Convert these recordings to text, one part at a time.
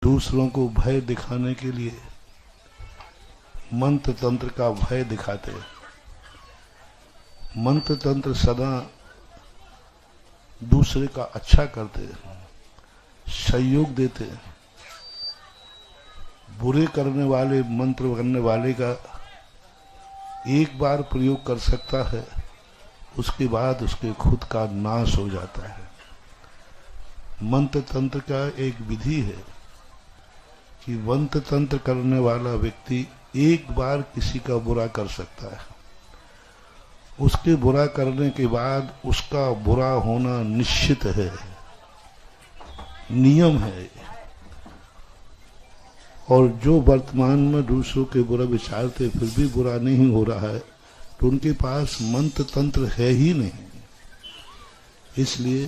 दूसरों को भय दिखाने के लिए मंत्र तंत्र का भय दिखाते। मंत्र तंत्र सदा दूसरे का अच्छा करते, सहयोग देते। बुरे करने वाले, मंत्र करने वाले का एक बार प्रयोग कर सकता है, उसके बाद उसके खुद का नाश हो जाता है। मंत्र तंत्र का एक विधि है कि मंत्र तंत्र करने वाला व्यक्ति एक बार किसी का बुरा कर सकता है, उसके बुरा करने के बाद उसका बुरा होना निश्चित है, नियम है। और जो वर्तमान में दूसरों के बुरा विचारते फिर भी बुरा नहीं हो रहा है, तो उनके पास मंत्र तंत्र है ही नहीं। इसलिए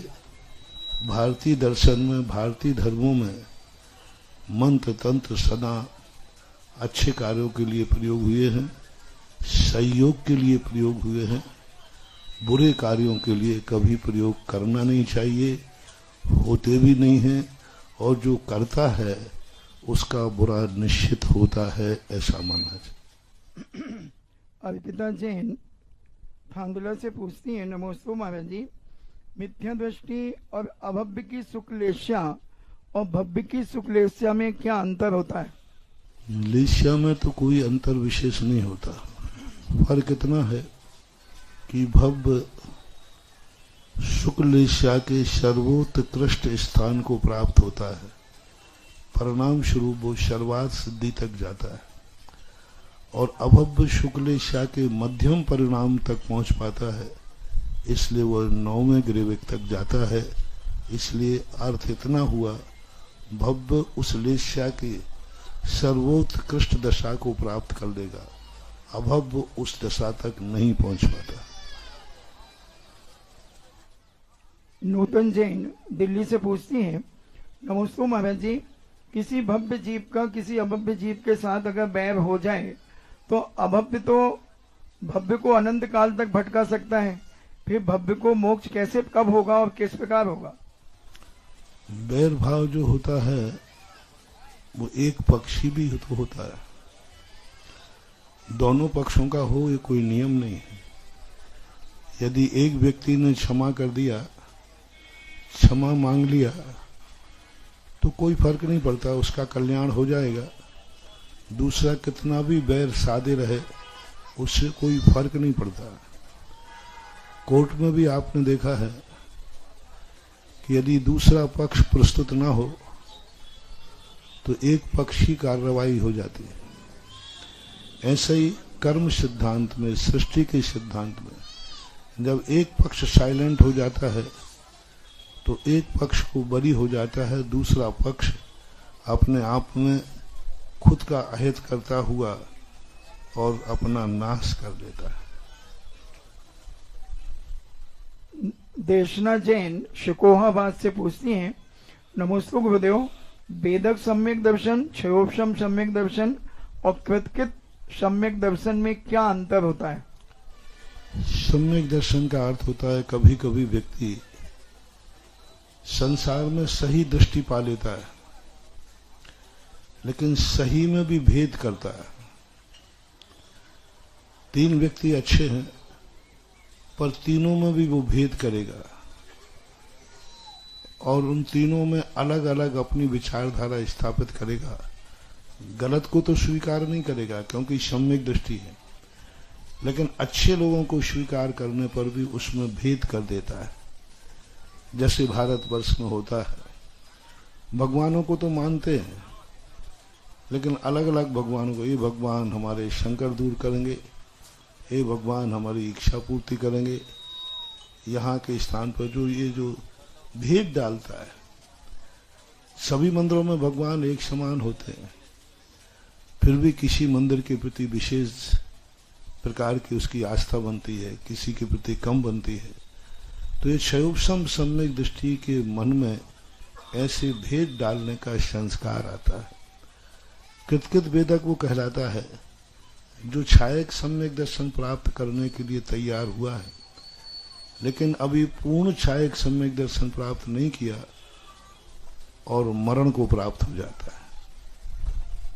भारतीय दर्शन में, भारतीय धर्मों में मंत्र तंत्र सदा अच्छे कार्यों के लिए प्रयोग हुए हैं, सहयोग के लिए प्रयोग हुए हैं। बुरे कार्यों के लिए कभी प्रयोग करना नहीं चाहिए, होते भी नहीं हैं, और जो करता है उसका बुरा निश्चित होता है, ऐसा मानना चाहिए। अर्पिता जैन फांदुला से पूछती है, नमोस्तु महाराज जी, मिथ्या दृष्टि और अभव्य की शुक्लेश्या और भव्य की शुक्लेश्या में क्या अंतर होता है? लेश्या में तो कोई अंतर विशेष नहीं होता। फर्क इतना है कि भव्य शुक्लेश्या के सर्वोत्कृष्ट स्थान को प्राप्त होता है, परिणाम स्वरूप वो सर्वात सिद्धि तक जाता है, और अभव्य शुक्लेश्या के मध्यम परिणाम तक पहुंच पाता है, इसलिए वह 9वें ग्रेविक तक जाता है। इसलिए अर्थ इतना हुआ, भव्य उस लेश्या के सर्वोत्कृष्ट दशा को प्राप्त कर लेगा, अभव्य उस दशा तक नहीं पहुंच पाता। नूतन जैन दिल्ली से पूछती हैं, नमस्ते महाराज जी, किसी भव्य जीव का किसी अभव्य जीव के साथ अगर बैर हो जाए तो अभव्य तो भव्य को अनंत काल तक भटका सकता है, फिर भव्य को मोक्ष कैसे, कब होगा और किस प्रकार होगा? बैर भाव जो होता है वो एक पक्षी भी तो होता है, दोनों पक्षों का हो ये कोई नियम नहीं है। यदि एक व्यक्ति ने क्षमा कर दिया, क्षमा मांग लिया, तो कोई फर्क नहीं पड़ता, उसका कल्याण हो जाएगा। दूसरा कितना भी बैर साधे रहे, उससे कोई फर्क नहीं पड़ता। कोर्ट में भी आपने देखा है कि यदि दूसरा पक्ष प्रस्तुत ना हो तो एक पक्ष की कार्रवाई हो जाती है। ऐसे ही कर्म सिद्धांत में, सृष्टि के सिद्धांत में, जब एक पक्ष साइलेंट हो जाता है तो एक पक्ष को बरी हो जाता है, दूसरा पक्ष अपने आप में खुद का अहित करता हुआ और अपना नाश कर देता है। देशना जैन शिकोहाबाद से पूछती हैं, नमोस्तु गुरुदेव, वेदक सम्यक दर्शन, क्षयोपम सम्यक दर्शन और कृतकृत सम्यक दर्शन में क्या अंतर होता है? सम्यक दर्शन का अर्थ होता है कभी कभी व्यक्ति संसार में सही दृष्टि पा लेता है, लेकिन सही में भी भेद करता है। 3 व्यक्ति अच्छे हैं पर तीनों में भी वो भेद करेगा, और उन तीनों में अलग अलग अपनी विचारधारा स्थापित करेगा। गलत को तो स्वीकार नहीं करेगा क्योंकि सम्यक दृष्टि है, लेकिन अच्छे लोगों को स्वीकार करने पर भी उसमें भेद कर देता है। जैसे भारतवर्ष में होता है, भगवानों को तो मानते हैं लेकिन अलग अलग भगवानों को, ये भगवान हमारे शंकर दूर करेंगे, ये भगवान हमारी इच्छा पूर्ति करेंगे, यहाँ के स्थान पर जो भेद डालता है। सभी मंदिरों में भगवान एक समान होते हैं, फिर भी किसी मंदिर के प्रति विशेष प्रकार की उसकी आस्था बनती है, किसी के प्रति कम बनती है। तो ये क्षयोपम सम्यक दृष्टि के मन में ऐसे भेद डालने का संस्कार आता है। कृतकृत वेदक वो कहलाता है जो छायक सम्यक दर्शन प्राप्त करने के लिए तैयार हुआ है, लेकिन अभी पूर्ण छायक सम्यक दर्शन प्राप्त नहीं किया और मरण को प्राप्त हो जाता है।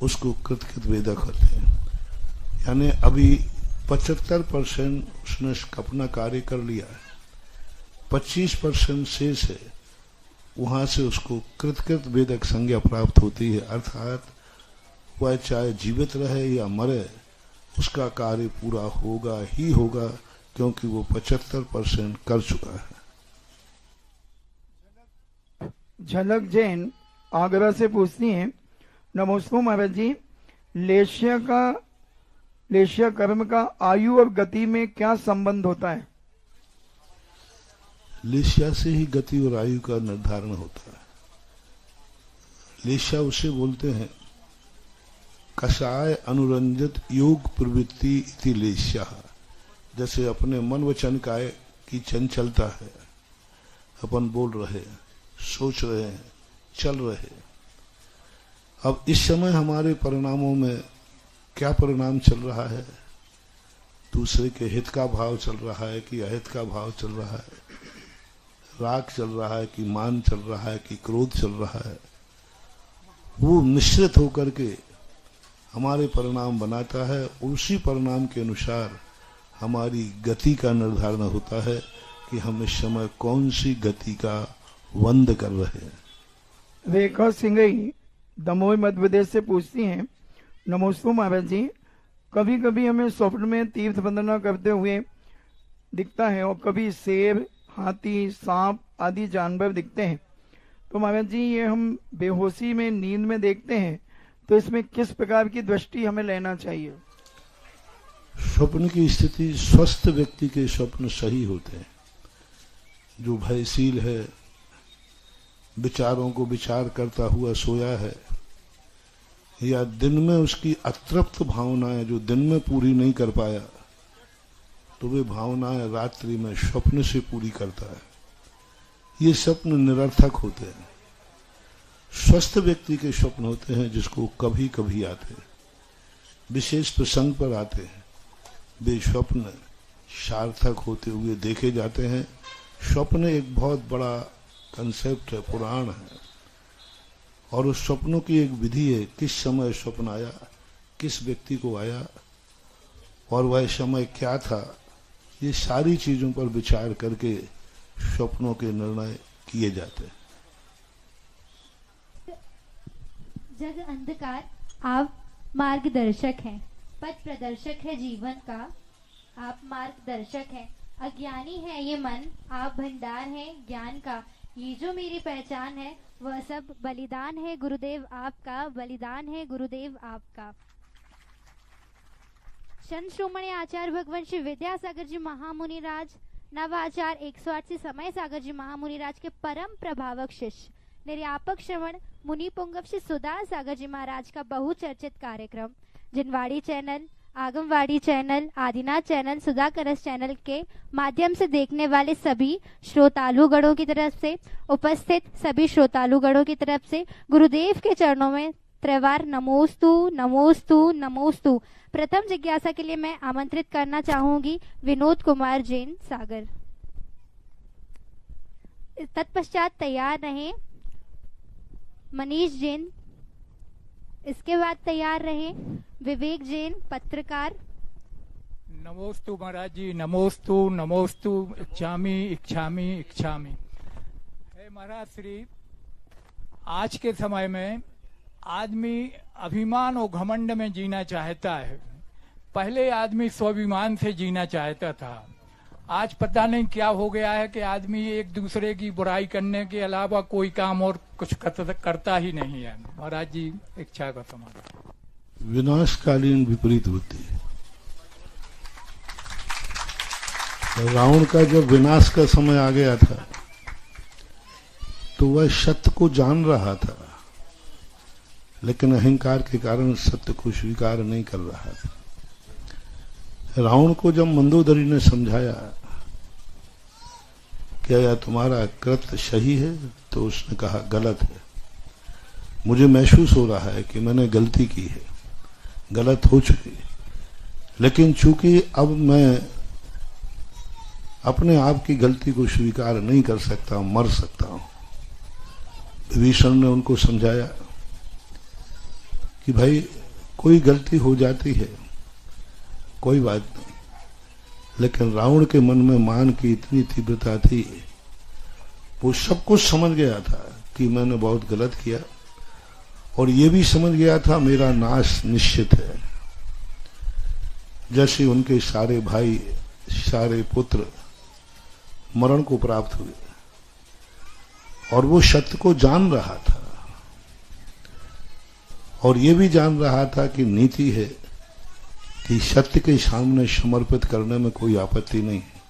उसको कृतकृत वेदक होते हैं। यानी अभी 75% उसने अपना कार्य कर लिया है, 25% शेष है, वहां से उसको कृतकृत वेदक संज्ञा प्राप्त होती है। अर्थात वह चाहे जीवित रहे या मरे, उसका कार्य पूरा होगा ही होगा, क्योंकि वो 75% कर चुका है। झलक जैन आगरा से पूछती हैं, नमस्ते महाराज जी, लेश्य कर्म का आयु और गति में क्या संबंध होता है? लेश्या से ही गति और आयु का निर्धारण होता है। लेश्या उसे बोलते हैं कषाय अनुरंजित योग प्रवृत्ति इति लेश्या। जैसे अपने मन वचन काय की चंचलता है, अपन बोल रहे हैं, सोच रहे हैं, चल रहे हैं। अब इस समय हमारे परिणामों में क्या परिणाम चल रहा है? दूसरे के हित का भाव चल रहा है कि अहित का भाव चल रहा है, राग चल रहा है कि मान चल रहा है कि क्रोध चल रहा है, वो मिश्रित होकर के हमारे परिणाम बनाता है। उसी परिणाम के अनुसार हमारी गति का निर्धारण होता है कि हम इस समय कौन सी गति का वंद कर रहे हैं। रेखा सिंगई दमोह मध्य प्रदेश से पूछती हैं, नमस्ते महाराज जी, कभी कभी हमें स्वप्न में तीर्थ वंदना करते हुए दिखता है और कभी शेर, हाथी, सांप आदि जानवर दिखते हैं। तो महाराज जी, ये हम बेहोशी में, नींद में देखते हैं, तो इसमें किस प्रकार की दृष्टि हमें लेना चाहिए? स्वप्न की स्थिति, स्वस्थ व्यक्ति के स्वप्न सही होते हैं। जो भयशील है, विचारों को विचार करता हुआ सोया है, या दिन में उसकी अतृप्त भावनाएं जो दिन में पूरी नहीं कर पाया, तो वे भावनाएं रात्रि में स्वप्न से पूरी करता है। ये स्वप्न निरर्थक होते हैं। स्वस्थ व्यक्ति के स्वप्न होते हैं जिसको कभी कभी आते हैं, विशेष प्रसंग पर आते हैं। वे स्वप्न सार्थक होते हुए देखे जाते हैं। स्वप्न एक बहुत बड़ा कंसेप्ट है, पुराण है, और उस स्वप्नों की एक विधि है। किस समय स्वप्न आया, किस व्यक्ति को आया, और वह समय क्या था, ये सारी चीजों पर विचार करके स्वप्नों के निर्णय किए जाते हैं। जग अंधकार, आप मार्गदर्शक हैं, पथ प्रदर्शक है जीवन का, आप मार्गदर्शक हैं। अज्ञानी है ये मन, आप भंडार हैं ज्ञान का। ये जो मेरी पहचान है वह सब बलिदान है गुरुदेव आपका, बलिदान है गुरुदेव आपका। संत श्रोमणी आचार्य भगवान श्री विद्यासागर जी महामुनि राज, नव आचार्य 108 से समय सागर जी महामुनि राज के परम प्रभावक शिष्य निर्यापक श्रवण मुनि पुंगव श्री सुधा सागर जी महाराज का बहुचर्चित कार्यक्रम जिनवाड़ी चैनल, आगमवाड़ी चैनल, आदिनाथ चैनल, सुधा करस चैनल के माध्यम से देखने वाले सभी श्रोतालुगणों की तरफ से, उपस्थित सभी श्रोतालुगणों की तरफ से गुरुदेव के चरणों में त्रिवार नमोस्तु नमोस्तु नमोस्तु। प्रथम जिज्ञासा के लिए मैं आमंत्रित करना चाहूंगी विनोद कुमार जैन सागर। तत्पश्चात तैयार रहें मनीष जैन, इसके बाद तैयार रहे विवेक जैन पत्रकार। नमोस्तु महाराज जी, नमोस्तु नमोस्तु, इच्छामी इच्छामी इच्छामी। हे महाराज श्री, आज के समय में आदमी अभिमान और घमंड में जीना चाहता है। पहले आदमी स्वाभिमान से जीना चाहता था। आज पता नहीं क्या हो गया है कि आदमी एक दूसरे की बुराई करने के अलावा कोई काम और कुछ करता ही नहीं है। महाराज जी, इच्छा का समाधान। विनाशकालीन विपरीत बुद्धि। रावण का जब विनाश का समय आ गया था तो वह सत्य को जान रहा था, लेकिन अहंकार के कारण सत्य को स्वीकार नहीं कर रहा था। रावण को जब मंदोदरी ने समझाया क्या यह तुम्हारा कृत्य सही है, तो उसने कहा गलत है। मुझे महसूस हो रहा है कि मैंने गलती की है, गलत हो चुकी है, लेकिन चूंकि अब मैं अपने आप की गलती को स्वीकार नहीं कर सकता, मर सकता हूं। विभीषण ने उनको समझाया कि भाई कोई गलती हो जाती है, कोई बात नहीं, लेकिन रावण के मन में मान की इतनी तीव्रता थी, वो सब कुछ समझ गया था कि मैंने बहुत गलत किया, और ये भी समझ गया था मेरा नाश निश्चित है। जैसे उनके सारे भाई, सारे पुत्र मरण को प्राप्त हुए, और वो सत्य को जान रहा था, और ये भी जान रहा था कि नीति है कि सत्य के सामने समर्पित करने में कोई आपत्ति नहीं है,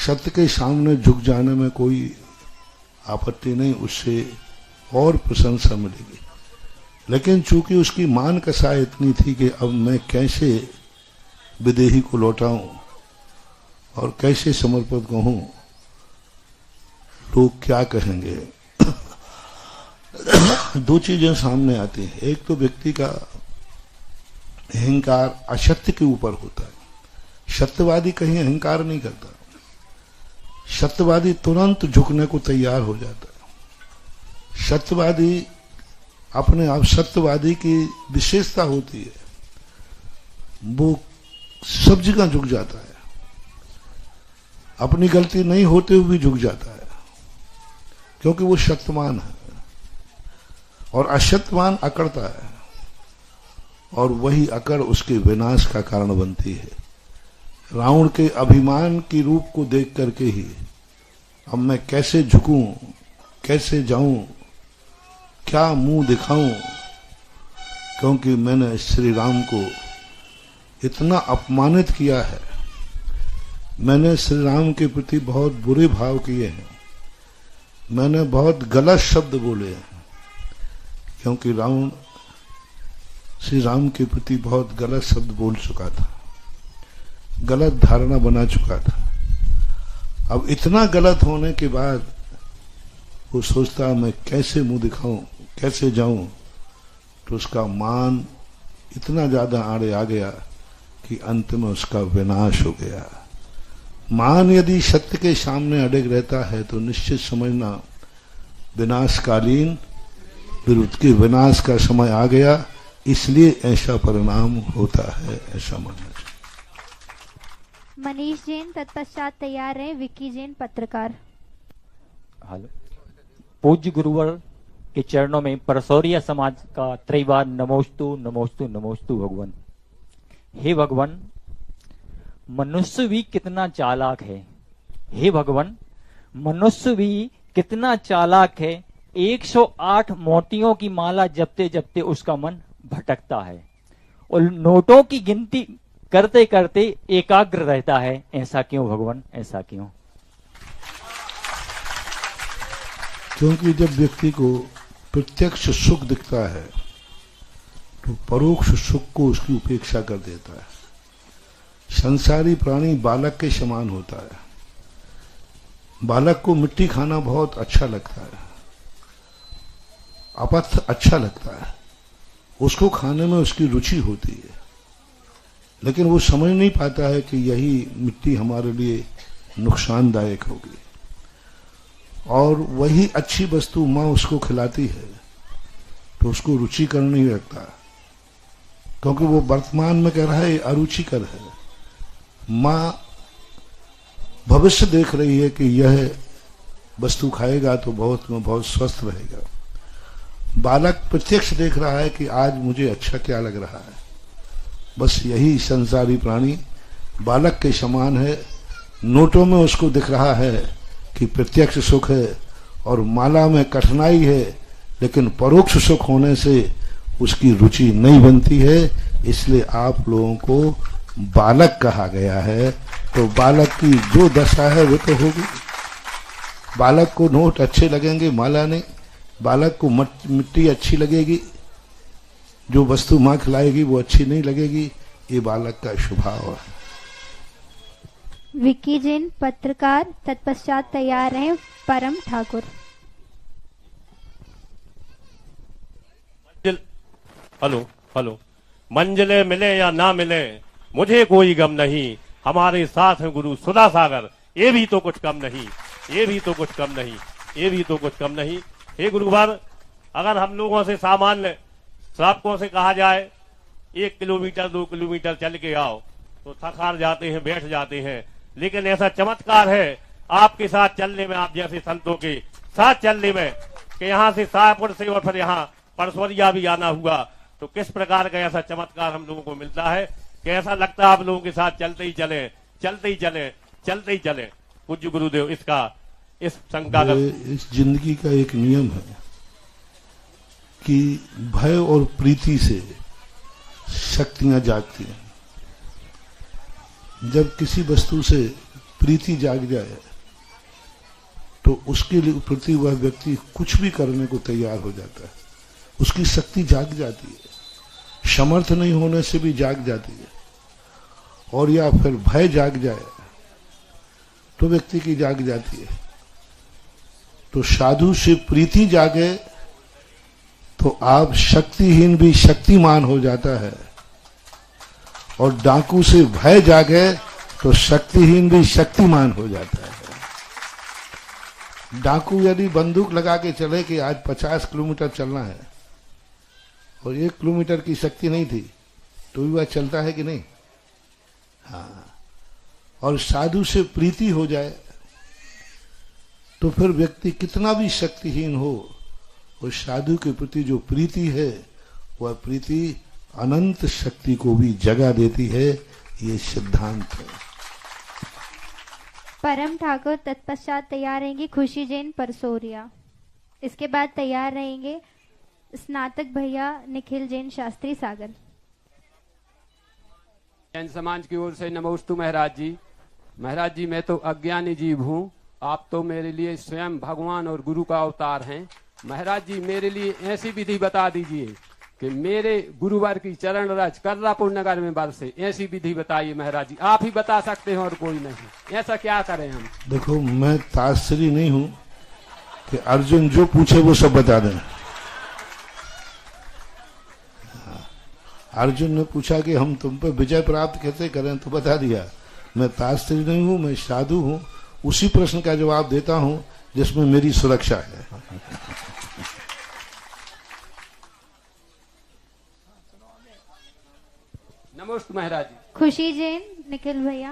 सत्य के सामने झुक जाने में कोई आपत्ति नहीं, उससे और प्रशंसा मिलेगी। लेकिन चूंकि उसकी मान कसा इतनी थी कि अब मैं कैसे विदेही को लौटाऊं और कैसे समर्पित कहूं, लोग क्या कहेंगे। दो चीजें सामने आती हैं, एक तो व्यक्ति का अहंकार असत्य के ऊपर होता है। सत्यवादी कहीं अहंकार नहीं करता, सत्यवादी तुरंत झुकने को तैयार हो जाता है। सत्यवादी अपने आप, सत्यवादी की विशेषता होती है, वो सब जगह झुक जाता है, अपनी गलती नहीं होते हुए भी झुक जाता है, क्योंकि वो सत्यवान है। और असत्यवान अकड़ता है, और वही अकड़ उसके विनाश का कारण बनती है। रावण के अभिमान की रूप को देख करके ही अब मैं कैसे झुकूं, कैसे जाऊं, क्या मुंह दिखाऊं, क्योंकि मैंने श्री राम को इतना अपमानित किया है, मैंने श्री राम के प्रति बहुत बुरे भाव किए हैं, मैंने बहुत गलत शब्द बोले हैं, क्योंकि रावण श्री राम के प्रति बहुत गलत शब्द बोल चुका था, गलत धारणा बना चुका था। अब इतना गलत होने के बाद वो सोचता मैं कैसे मुंह दिखाऊं, कैसे जाऊं, तो उसका मान इतना ज्यादा आड़े आ गया कि अंत में उसका विनाश हो गया। मान यदि सत्य के सामने अड़िग रहता है तो निश्चित समझना विनाशकालीन, फिर उसके विनाश का समय आ गया, इसलिए ऐसा परिणाम होता है, ऐसा मानना चाहिए। मनीष जैन तत्पश्चात तैयार रहे विक्की जैन पत्रकार। हेलो, पूज्य गुरुवर के चरणों में परसौरिया समाज का त्रैवार नमोस्तु नमोस्तु नमोस्तु भगवान। हे भगवान, मनुष्य भी कितना चालाक है, हे भगवान, मनुष्य भी कितना चालाक है। 108 मोतियों की माला जपते जपते उसका मन भटकता है और नोटों की गिनती करते करते एकाग्र रहता है। ऐसा क्यों भगवान, ऐसा क्यों? क्योंकि जब व्यक्ति को प्रत्यक्ष सुख दिखता है तो परोक्ष सुख को उसकी उपेक्षा कर देता है। संसारी प्राणी बालक के समान होता है। बालक को मिट्टी खाना बहुत अच्छा लगता है, अपथ अच्छा लगता है, उसको खाने में उसकी रुचि होती है, लेकिन वो समझ नहीं पाता है कि यही मिट्टी हमारे लिए नुकसानदायक होगी। और वही अच्छी वस्तु माँ उसको खिलाती है तो उसको रुचिकर नहीं लगता, क्योंकि वो वर्तमान में कह रहा है अरुचिकर है। माँ भविष्य देख रही है कि यह वस्तु खाएगा तो बहुत स्वस्थ रहेगा। बालक प्रत्यक्ष देख रहा है कि आज मुझे अच्छा क्या लग रहा है। बस यही संसारी प्राणी बालक के समान है। नोटों में उसको दिख रहा है कि प्रत्यक्ष सुख है और माला में कठिनाई है, लेकिन परोक्ष सुख होने से उसकी रुचि नहीं बनती है। इसलिए आप लोगों को बालक कहा गया है। तो बालक की जो दशा है वो तो होगी। बालक को नोट अच्छे लगेंगे, माला नहीं। बालक को मिट्टी अच्छी लगेगी, जो वस्तु मां खिलाएगी वो अच्छी नहीं लगेगी। ये बालक का स्वभाव है। विक्की जैन पत्रकार, तत्पश्चात तैयार रहे परम ठाकुर। हेलो, मंजिलें मिले या ना मिले मुझे कोई गम नहीं। हमारे साथ हैं गुरु सुधा सागर, ये भी तो कुछ कम नहीं, ये भी तो कुछ कम नहीं, ये भी तो कुछ कम नहीं। हे गुरुवर, अगर हम लोगों से सामान्य श्रावकों से कहा जाए 1 किलोमीटर 2 किलोमीटर चल के आओ तो थक हार जाते हैं, बैठ जाते हैं। लेकिन ऐसा चमत्कार है आपके साथ चलने में, आप जैसे संतों के साथ चलने में, कि यहाँ से शाहपुर से और फिर यहाँ परसौरिया भी आना हुआ, तो किस प्रकार का ऐसा चमत्कार हम लोगों को मिलता है कि ऐसा लगता है आप लोगों के साथ चलते ही चले, चलते ही चले, चलते ही चले। पूज्य गुरुदेव इसका इस शंका का इस जिंदगी का एक नियम है कि भय और प्रीति से शक्तियां जागती हैं। जब किसी वस्तु से प्रीति जाग जाए तो उसके लिए प्रति वह व्यक्ति कुछ भी करने को तैयार हो जाता है, उसकी शक्ति जाग जाती है, समर्थ नहीं होने से भी जाग जाती है। और या फिर भय जाग जाए तो व्यक्ति की जाग जाती है। तो साधु से प्रीति जागे तो आप शक्तिहीन भी शक्तिमान हो जाता है, और डाकू से भय जागे तो शक्तिहीन भी शक्तिमान हो जाता है। डाकू यदि बंदूक लगा के चले कि आज 50 किलोमीटर चलना है और 1 किलोमीटर की शक्ति नहीं थी तो भी वह चलता है कि नहीं? हाँ। और साधु से प्रीति हो जाए तो फिर व्यक्ति कितना भी शक्तिहीन हो, उस साधु के प्रति जो प्रीति है वह प्रीति अनंत शक्ति को भी जगा देती है। ये सिद्धांत है। परम ठाकुर तत्पश्चात तैयार रहेंगे खुशी जैन परसोरिया। इसके बाद तैयार रहेंगे स्नातक भैया निखिल जैन शास्त्री सागर। जैन समाज की ओर से नमोस्तु महाराज जी। महाराज जी, मैं तो अज्ञानी जीव हूँ, आप तो मेरे लिए स्वयं भगवान और गुरु का अवतार हैं। महाराज जी, मेरे लिए ऐसी विधि बता दीजिए कि मेरे गुरुवार की चरण रज कर्रापुर नगर में बरसे, ऐसी विधि बताइए महाराज जी। आप ही बता सकते हैं और कोई नहीं। ऐसा क्या करें हम? देखो, मैं ताश्री नहीं हूं कि अर्जुन जो पूछे वो सब बता दें। अर्जुन ने पूछा कि हम तुम पे विजय प्राप्त कैसे करें, तो बता दिया। मैं ताश्री नहीं हूं, मैं साधु हूं। उसी प्रश्न का जवाब देता हूं जिसमें मेरी सुरक्षा है। नमोस्तु महाराज जी। खुशी जैन निखिल भैया।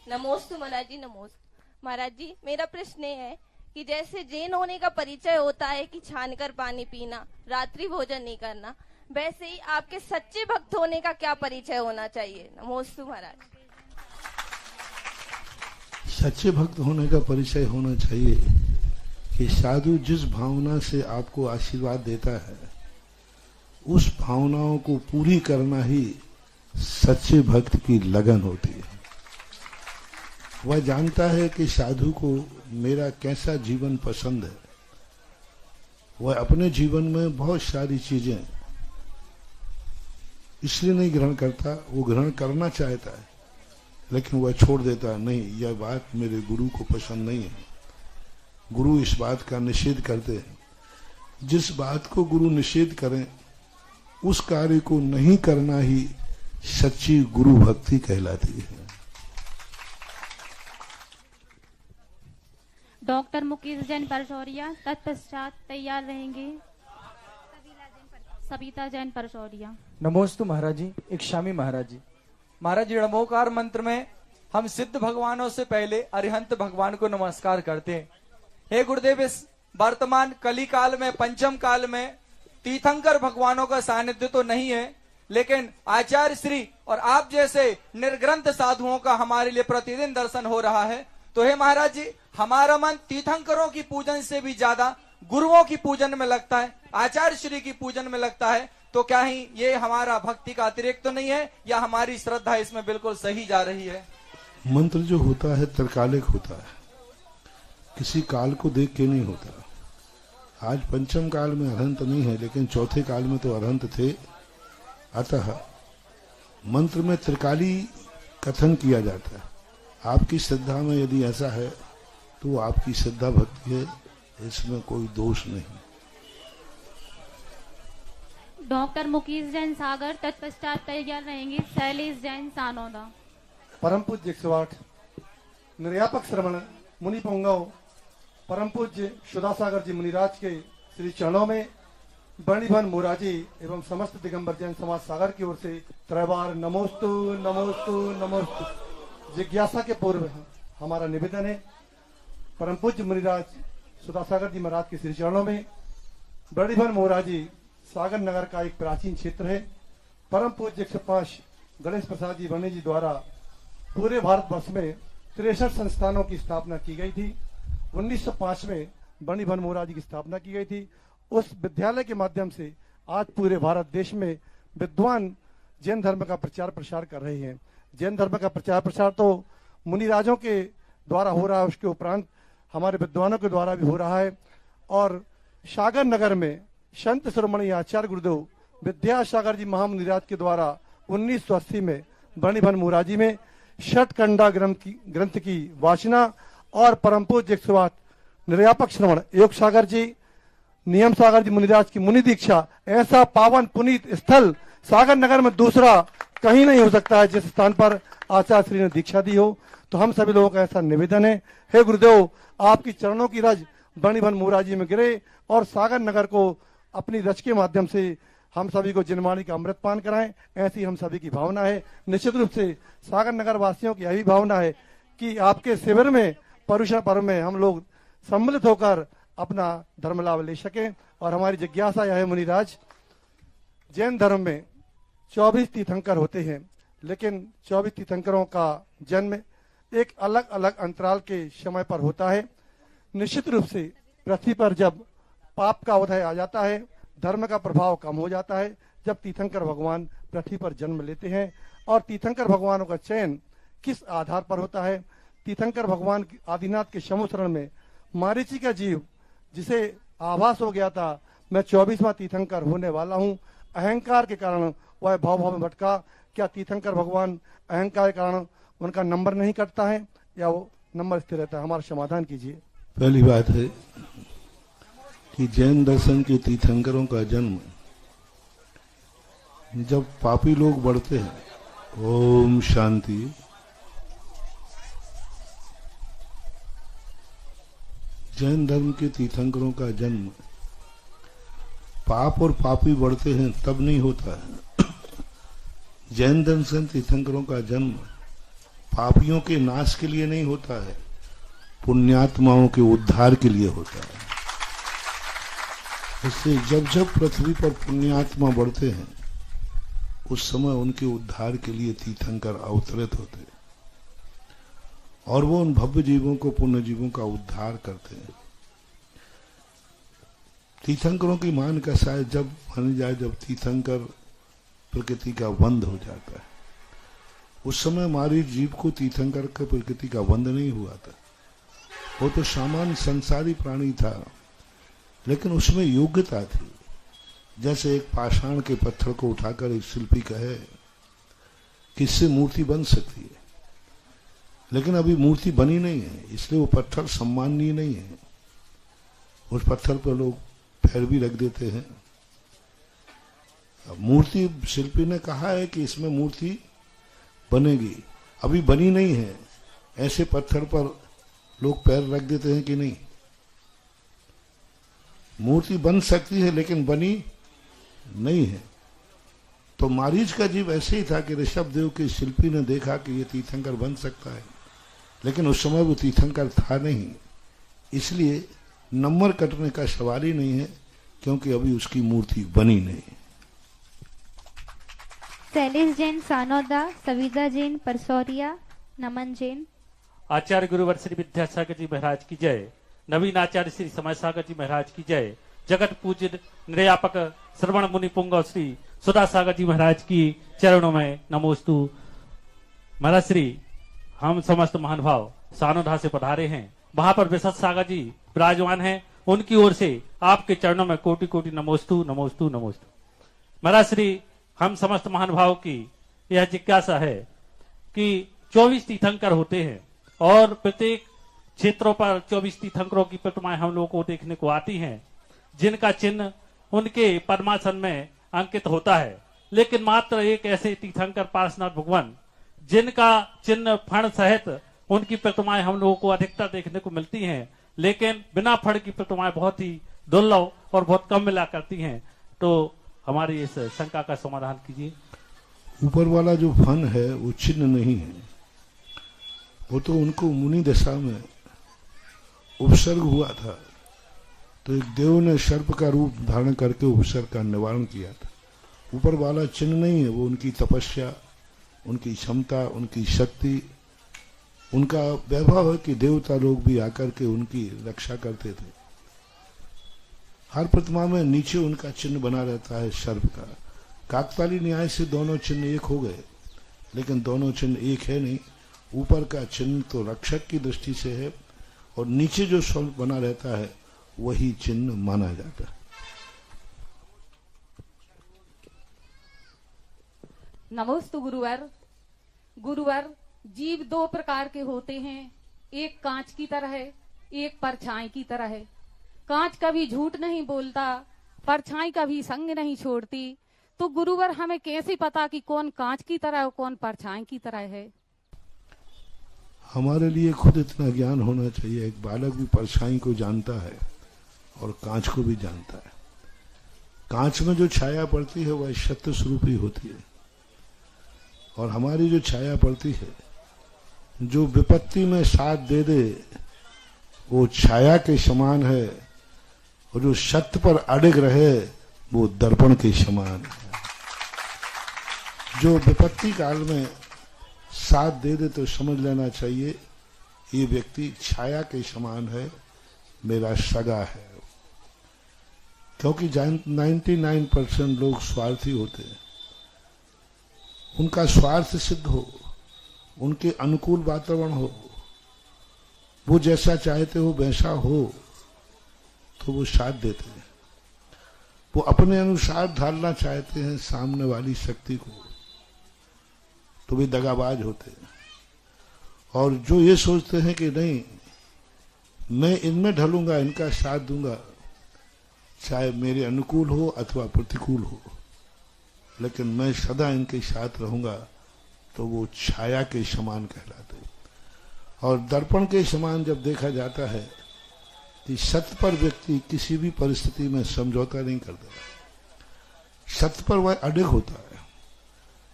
नमोस्तु महाराज जी। नमोस्तु महाराज जी। मेरा प्रश्न है कि जैसे जैन होने का परिचय होता है कि छानकर पानी पीना, रात्रि भोजन नहीं करना, वैसे ही आपके सच्चे भक्त होने का क्या परिचय होना चाहिए? नमोस्तु महाराज। सच्चे भक्त होने का परिचय होना चाहिए कि साधु जिस भावना से आपको आशीर्वाद देता है उस भावनाओं को पूरी करना ही सच्चे भक्त की लगन होती है। वह जानता है कि साधु को मेरा कैसा जीवन पसंद है। वह अपने जीवन में बहुत सारी चीजें इसलिए नहीं ग्रहण करता, वो ग्रहण करना चाहता है लेकिन वह छोड़ देता है। नहीं, यह बात मेरे गुरु को पसंद नहीं है। गुरु इस बात का निषेध करते हैं। जिस बात को गुरु निषेध करें उस कार्य को नहीं करना ही सच्ची गुरु भक्ति कहलाती है। डॉक्टर मुकेश जैन परसौरिया। तत्पश्चात तैयार रहेंगे सविता जैन परसौरिया। नमोस्तु महाराज जी। इक्षामी महाराज जी। महाराज जी, णमोकार मंत्र में हम सिद्ध भगवानों से पहले अरिहंत भगवान को नमस्कार करते हैं। हे गुरुदेव, इस वर्तमान कली काल में, पंचम काल में तीर्थंकर भगवानों का सानिध्य तो नहीं है, लेकिन आचार्य श्री और आप जैसे निर्ग्रंथ साधुओं का हमारे लिए प्रतिदिन दर्शन हो रहा है। तो हे महाराज जी, हमारा मन तीर्थंकरों की पूजन से भी ज्यादा गुरुओं की पूजन में लगता है, आचार्य श्री की पूजन में लगता है। तो क्या ही ये हमारा भक्ति का अतिरिक्त तो नहीं है, या हमारी श्रद्धा इसमें बिल्कुल सही जा रही है? मंत्र जो होता है त्रिकालिक होता है, किसी काल को देख के नहीं होता। आज पंचम काल में अरहंत नहीं है, लेकिन चौथे काल में तो अरहंत थे। अतः मंत्र में त्रिकाली कथन किया जाता है। आपकी श्रद्धा में यदि ऐसा है तो आपकी श्रद्धा भक्ति है, इसमें कोई दोष नहीं। डॉक्टर मुकेश जैन सागर। तत्पश्चात तैयार रहेंगे शैलेश जैन सानौदा। परम पूज्य 108 निर्यापक श्रवण मुनि पुंगव परम पूज्य सुधा सागर जी मुनिराज के श्री चरणों में बणिभन मोराजी एवं समस्त दिगंबर जैन समाज सागर की ओर से त्रैवार नमोस्तु नमोस्तु नमोस्तु। जिज्ञासा के पूर्व हमारा निवेदन है परम पूज्य मुनिराज सुधासागर जी महाराज के श्री चरणों में। बणिभन मोराजी सागर नगर का एक प्राचीन क्षेत्र है। परम पूज्य 105 गणेश प्रसाद जी वर्णी जी द्वारा पूरे भारतवर्ष में 63 संस्थानों की स्थापना की गई थी। 1905 में बणिभन मोराजी की स्थापना की गई थी। उस विद्यालय के माध्यम से आज पूरे भारत देश में विद्वान जैन धर्म का प्रचार प्रसार कर रहे हैं। जैन धर्म का प्रचार प्रसार तो मुनिराजों के द्वारा हो रहा है, उसके उपरांत हमारे विद्वानों के द्वारा भी हो रहा है। और सागर नगर में संत शिरोमणि आचार्य गुरुदेव विद्यासागर जी महामुनिराज के द्वारा 1980 में बणिभन मोराजी में षटकंडा ग्रंथ की वाचना और परम पूज्य 108 निर्यापक श्रवण योग सागर जी नियम सागर जी मुनिराज की मुनि दीक्षा, ऐसा पावन पुनीत स्थल सागर नगर में दूसरा कहीं नहीं हो सकता है जिस स्थान पर आचार्य श्री ने दीक्षा दी हो। तो हम सभी लोगों का ऐसा निवेदन है, हे गुरुदेव आपकी चरणों की रज बणिभन मोराजी में गिरे और सागर नगर को अपनी रज के माध्यम से हम सभी को जिनवाणी का अमृतपान कराएं, ऐसी हम सभी की भावना है। निश्चित रूप से सागर नगर वासियों की यही भावना है कि आपके शिविर में पर्युषण पर्व में हम लोग सम्मिलित होकर अपना धर्म लाभ ले सकें। और हमारी जिज्ञासा यह है मुनिराज, जैन धर्म में 24 तीर्थंकर होते हैं, लेकिन 24 तीर्थंकरों का जन्म एक अलग अलग अंतराल के समय पर होता है। निश्चित रूप से पृथ्वी पर जब पाप का उदय आ जाता है, धर्म का प्रभाव कम हो जाता है, जब तीर्थंकर भगवान पृथ्वी पर जन्म लेते हैं। और तीर्थंकर भगवानों का चयन किस आधार पर होता है? तीर्थंकर भगवान आदिनाथ के शमुशरण में मारीची का जीव जिसे आभास हो गया था मैं 24वां तीर्थंकर होने वाला हूं, अहंकार के कारण वह भाव में भटका। क्या तीर्थंकर भगवान अहंकार के कारण उनका नंबर नहीं कटता है या वो नंबर स्थिर रहता है? हमारा समाधान कीजिए। पहली बात है कि जैन दर्शन के तीर्थंकरों का जन्म जब पापी लोग बढ़ते हैं, ओम शांति, जैन धर्म के तीर्थंकरों का जन्म पाप और पापी बढ़ते हैं तब नहीं होता है। जैन दर्शन तीर्थंकरों का जन्म पापियों के नाश के लिए नहीं होता है, पुण्यात्माओं के उद्धार के लिए होता है। इससे जब जब पृथ्वी पर पुण्यात्मा बढ़ते हैं उस समय उनके उद्धार के लिए तीर्थंकर अवतरित होते हैं और वो उन भव्य जीवों को, पुण्य जीवों का उद्धार करते हैं। तीर्थंकरों की मान का शायद जब मानी जाए जब तीर्थंकर प्रकृति का बंध हो जाता है, उस समय हमारी जीव को तीर्थंकर के प्रकृति का बंध नहीं हुआ था। वो तो सामान्य संसारी प्राणी था, लेकिन उसमें योग्यता थी। जैसे एक पाषाण के पत्थर को उठाकर एक शिल्पी कहे कि इससे मूर्ति बन सकती है, लेकिन अभी मूर्ति बनी नहीं है, इसलिए वो पत्थर सम्माननीय नहीं है। उस पत्थर पर लोग पैर भी रख देते हैं। अब मूर्ति शिल्पी ने कहा है कि इसमें मूर्ति बनेगी, अभी बनी नहीं है, ऐसे पत्थर पर लोग पैर रख देते हैं कि नहीं? मूर्ति बन सकती है लेकिन बनी नहीं है। तो मारीच का जीव ऐसे ही था कि ऋषभ देव के शिल्पी ने देखा कि ये तीर्थंकर बन सकता है, लेकिन उस समय वो तीर्थंकर था नहीं, इसलिए नंबर कटने का सवाल ही नहीं है, क्योंकि अभी उसकी मूर्ति बनी नहीं। शैलेश जैन सानोदा, सविता जैन परसौरिया, नमन जैन। आचार्य गुरुवर श्री विद्यासागर जी महाराज की जय, नवीन आचार्य श्री समय सागर जी महाराज की जय, जगत पूज्य निर्यापक श्रवण मुनि पुंगव श्री सुधा सागर जी महाराज की चरणों में नमोस्तु। महाराज श्री हम समस्त महानुभाव सानोधा से पधारे हैं, वहां पर विशद सागर जी विराजमान हैं, उनकी ओर से आपके चरणों में कोटि कोटि नमोस्तु नमोस्तु नमोस्तु। महाराज श्री हम समस्त महानुभाव की यह जिज्ञासा है कि 24 तीर्थंकर होते हैं और प्रत्येक क्षेत्रों पर 24 तीर्थंकरों की प्रतिमाएं हम लोगों को देखने को आती हैं, जिनका चिन्ह उनके पद्मासन में अंकित होता है। लेकिन मात्र एक ऐसे तीर्थंकर पार्श्वनाथ भगवान जिनका चिन्ह फण सहित उनकी प्रतिमाएं हम लोगों को अधिकतर देखने को मिलती हैं, लेकिन बिना फण की प्रतिमाएं बहुत ही दुर्लभ और बहुत कम मिला करती हैं। तो हमारी इस शंका का समाधान कीजिए। ऊपर वाला जो फन है वो चिन्ह नहीं है, वो तो उनको मुनि दशा में उपसर्ग हुआ था, तो एक देव ने सर्प का रूप धारण करके उपसर्ग का निवारण किया था। ऊपर वाला चिन्ह नहीं है, वो उनकी तपस्या, उनकी क्षमता, उनकी शक्ति, उनका वैभव है कि देवता लोग भी आकर के उनकी रक्षा करते थे। हर प्रतिमा में नीचे उनका चिन्ह बना रहता है सर्प का। काकताली न्याय से दोनों चिन्ह एक हो गए, लेकिन दोनों चिन्ह एक है नहीं। ऊपर का चिन्ह तो रक्षक की दृष्टि से है और नीचे जो सर्प बना रहता है वही चिन्ह माना जाता है। नमोस्तु गुरुवर। गुरुवर, जीव दो प्रकार के होते हैं, एक कांच की तरह है, एक परछाई की तरह है। कांच कभी झूठ नहीं बोलता, परछाई कभी संग नहीं छोड़ती। तो गुरुवर, हमें कैसे पता कि कौन कांच की तरह और कौन परछाई की तरह है? हमारे लिए खुद इतना ज्ञान होना चाहिए। एक बालक भी परछाई को जानता है और कांच को भी जानता है। कांच में जो छाया पड़ती है वह सत्य स्वरूप ही होती है, और हमारी जो छाया पड़ती है, जो विपत्ति में साथ दे दे, वो छाया के समान है, और जो सत्य पर अड़िग रहे वो दर्पण के समान है। जो विपत्ति काल में साथ दे दे तो समझ लेना चाहिए ये व्यक्ति छाया के समान है, मेरा सगा है। क्योंकि 99% लोग स्वार्थी होते हैं। उनका स्वार्थ सिद्ध हो, उनके अनुकूल वातावरण हो, वो जैसा चाहते हो वैसा हो, तो वो साथ देते हैं। वो अपने अनुसार ढालना चाहते हैं सामने वाली शक्ति को, तो वे दगाबाज होते हैं। और जो ये सोचते हैं कि नहीं, मैं इनमें ढलूंगा, इनका साथ दूंगा, चाहे मेरे अनुकूल हो अथवा प्रतिकूल हो, लेकिन मैं सदा इनके साथ रहूंगा, तो वो छाया के समान कहलाते हैं। और दर्पण के समान जब देखा जाता है कि सत्य पर व्यक्ति किसी भी परिस्थिति में समझौता नहीं करता, सत्य पर वह अडिग होता है,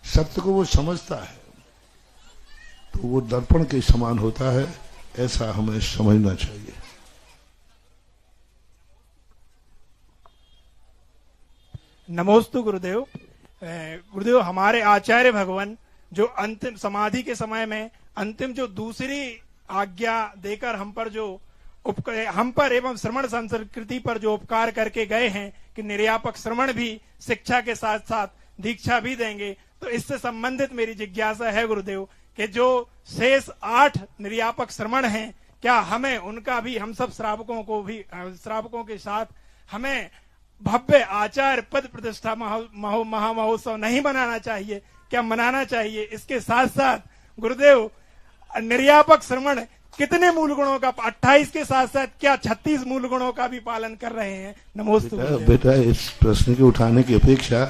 सत्य को वो समझता है, तो वो दर्पण के समान होता है। ऐसा हमें समझना चाहिए। नमोस्तु गुरुदेव। गुरुदेव, हमारे आचार्य भगवान जो अंतिम समाधि के समय में अंतिम जो दूसरी आज्ञा देकर हम पर एवं श्रवण संस्कृति पर जो उपकार करके गए हैं कि निर्यापक श्रवण भी शिक्षा के साथ साथ दीक्षा भी देंगे, तो इससे संबंधित मेरी जिज्ञासा है गुरुदेव कि जो शेष 8 निर्यापक श्रवण हैं, क्या हमें उनका भी, हम सब श्रावकों के साथ हमें भव्य आचार्य पद प्रतिष्ठा महामहोत्सव नहीं मनाना चाहिए? क्या मनाना चाहिए? इसके साथ साथ गुरुदेव, निर्यापक श्रवण कितने मूल गुणों का, 28 के साथ साथ क्या 36 मूल गुणों का भी पालन कर रहे हैं? नमोस्तु। बेटा, इस प्रश्न के उठाने की अपेक्षा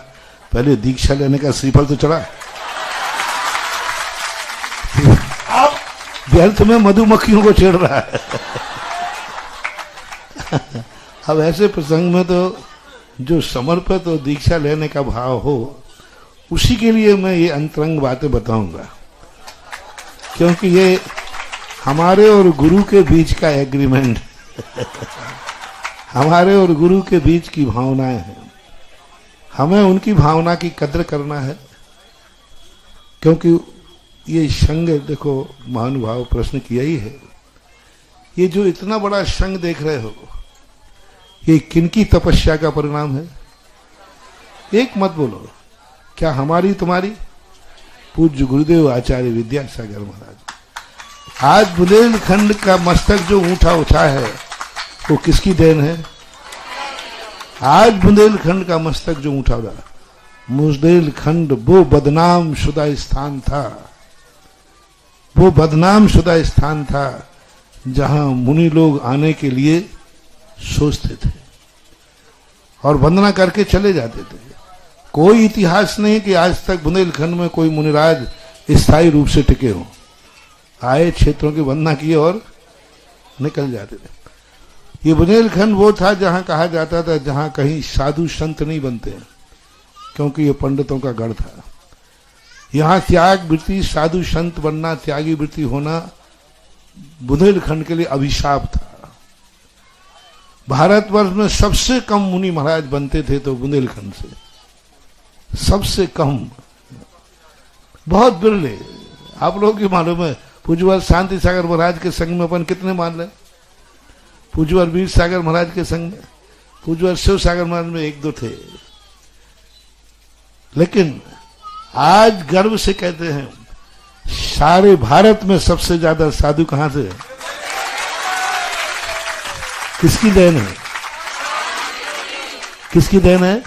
पहले दीक्षा लेने का श्रीफल तो चढ़ा। आप व्यर्थ में मधुमक्खियों को छेड़ रहा है। अब ऐसे प्रसंग में तो जो समर्पित और दीक्षा लेने का भाव हो, उसी के लिए मैं ये अंतरंग बातें बताऊंगा, क्योंकि ये हमारे और गुरु के बीच का एग्रीमेंट हमारे और गुरु के बीच की भावनाएं हैं। हमें उनकी भावना की कद्र करना है, क्योंकि ये संग, देखो महानुभाव प्रश्न किया ही है, ये जो इतना बड़ा संग देख रहे हो, ये किनकी तपस्या का परिणाम है? एक मत बोलो, क्या हमारी तुम्हारी? पूज्य गुरुदेव आचार्य विद्यासागर महाराज। आज बुंदेलखंड का मस्तक जो ऊंचा उठा है वो किसकी देन है? आज बुंदेलखंड का मस्तक जो ऊंचा उठा, बुंदेलखंड वो बदनाम शुदा स्थान था, वो बदनाम शुदा स्थान था जहां मुनि लोग आने के लिए सोचते थे और वंदना करके चले जाते थे। कोई इतिहास नहीं कि आज तक बुंदेलखंड में कोई मुनिराज स्थायी रूप से टिके हों। आए, क्षेत्रों की वंदना की और निकल जाते थे। ये बुंदेलखंड वो था जहां कहा जाता था जहां कहीं साधु संत नहीं बनते, क्योंकि ये पंडितों का गढ़ था। यहां त्याग वृत्ति, साधु संत बनना, त्यागी वृत्ति होना बुंदेलखंड के लिए अभिशाप था। भारतवर्ष में सबसे कम मुनि महाराज बनते थे तो बुंदेलखंड से, सबसे कम, बहुत बिरले। आप लोगों की मालूम है, पूज्यवर शांति सागर महाराज के संग में अपन कितने मान लें, पूज्यवर वीर सागर महाराज के संग में, पूज्यवर शिव सागर महाराज में एक दो थे, लेकिन आज गर्व से कहते हैं सारे भारत में सबसे ज्यादा साधु कहां से है? किसकी देन है? किसकी देन है?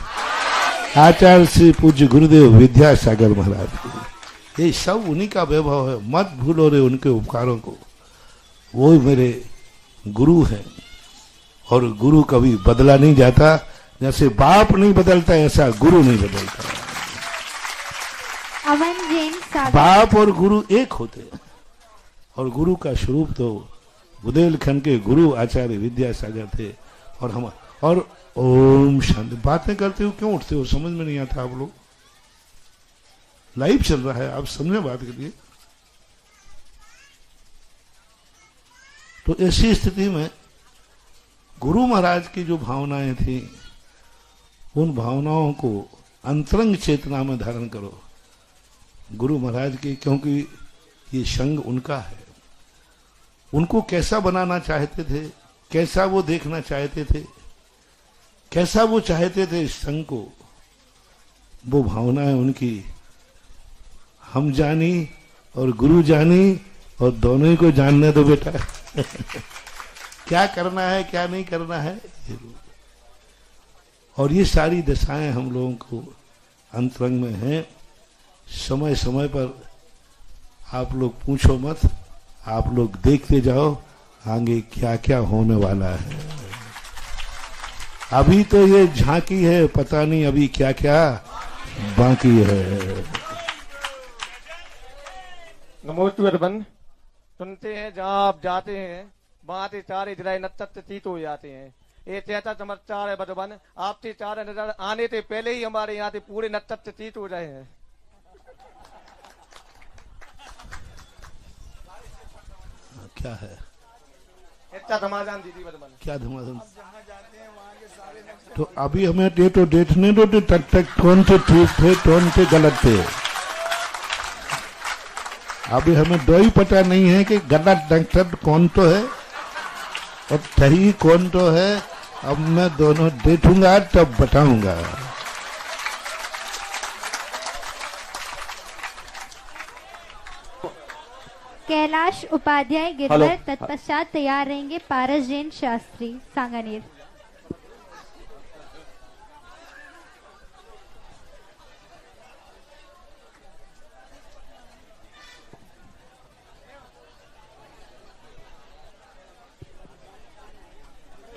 आचार्य श्री पूज्य गुरुदेव विद्यासागर महाराज की। ये सब उन्हीं का वैभव है, मत भूलो रे उनके उपकारों को। वो मेरे गुरु हैं और गुरु कभी बदला नहीं जाता। जैसे बाप नहीं बदलता ऐसा गुरु नहीं बदलता। अमन जैन सागर। बाप और गुरु एक होते हैं और गुरु का स्वरूप तो बुंदेलखंड के गुरु आचार्य विद्यासागर थे। और हम और ओम शांति। बातें करते हो क्यों उठते हो, समझ में नहीं आता। आप लोग लाइव चल रहा है, आप समझे बात करिए। तो ऐसी स्थिति में गुरु महाराज की जो भावनाएं थी, उन भावनाओं को अंतरंग चेतना में धारण करो गुरु महाराज की, क्योंकि ये संघ उनका है। उनको कैसा बनाना चाहते थे, कैसा वो देखना चाहते थे, कैसा वो चाहते थे इस संघ को, वो भावनाएं उनकी हम जानी और गुरु जानी, और दोनों ही को जानने दो बेटा। क्या करना है क्या नहीं करना है। और ये सारी दशाएं हम लोगों को अंतरंग में हैं। समय समय पर आप लोग पूछो मत, आप लोग देखते जाओ आगे क्या क्या होने वाला है। अभी तो ये झांकी है, पता नहीं अभी क्या क्या बाकी है। नमोस्तु अर्बन। सुनते हैं जहाँ आप जाते हैं वहां से चारे जराए नत्त चीत हो जाते हैं। ये चैता चमत्कार है बदबन, आपसे चार नजर आने से पहले ही हमारे यहाँ से पूरे नत्त चीत हो रहे हैं। क्या है? इतना समाधान दीदी बदबन। क्या समाधान? तो अभी हमें ये तो देखने दो तो तक तक कौन से ठीक थे कौन से गलत थे। अभी हमें दो ही पता नहीं है कि गलत डॉक्टर कौन तो है और सही कौन तो है। अब मैं दोनों देखूंगा तब बताऊंगा। कैलाश उपाध्याय गिरवर, तत्पश्चात तैयार रहेंगे पारस जैन शास्त्री सांगानेर।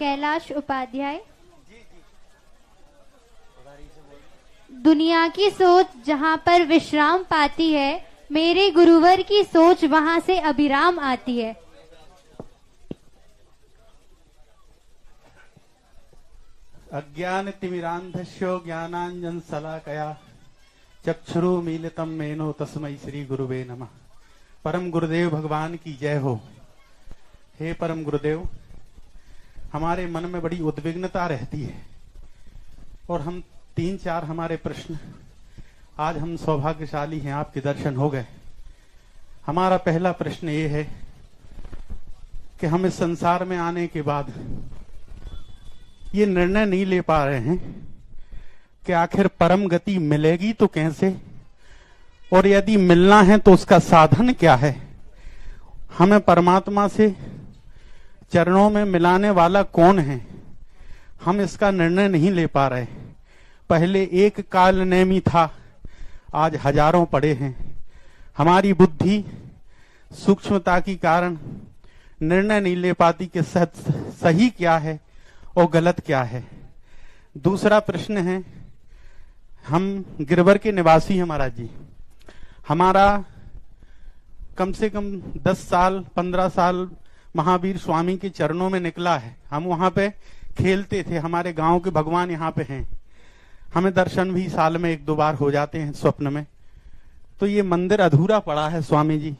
कैलाश उपाध्याय। दुनिया की सोच जहाँ पर विश्राम पाती है, मेरे गुरुवर की सोच वहां से अभिराम आती है। अज्ञान तिमिरांधस्यो ज्ञानांजन शलाकया चक्षुरुमीलितम मेनो तस्मै श्री गुरुवे नमः। परम गुरुदेव भगवान की जय हो। हे परम गुरुदेव, हमारे मन में बड़ी उद्विग्नता रहती है और हम 3-4 हमारे प्रश्न, आज हम सौभाग्यशाली हैं, आपके दर्शन हो गए। हमारा पहला प्रश्न ये है कि हम इस संसार में आने के बाद ये निर्णय नहीं ले पा रहे हैं कि आखिर परम गति मिलेगी तो कैसे, और यदि मिलना है तो उसका साधन क्या है। हमें परमात्मा से चरणों में मिलाने वाला कौन है, हम इसका निर्णय नहीं ले पा रहे। पहले एक काल नेमी था, आज हजारों पड़े हैं। हमारी बुद्धि सूक्ष्मता के कारण निर्णय नहीं ले पाती कि सही क्या है और गलत क्या है। दूसरा प्रश्न है, हम गिरवर के निवासी हैं महाराज जी। हमारा कम से कम 10 साल 15 साल महावीर स्वामी के चरणों में निकला है। हम वहां पे खेलते थे, हमारे गांव के भगवान यहाँ पे हैं, हमें दर्शन भी साल में 1-2 बार हो जाते हैं स्वप्न में। तो ये मंदिर अधूरा पड़ा है स्वामी जी।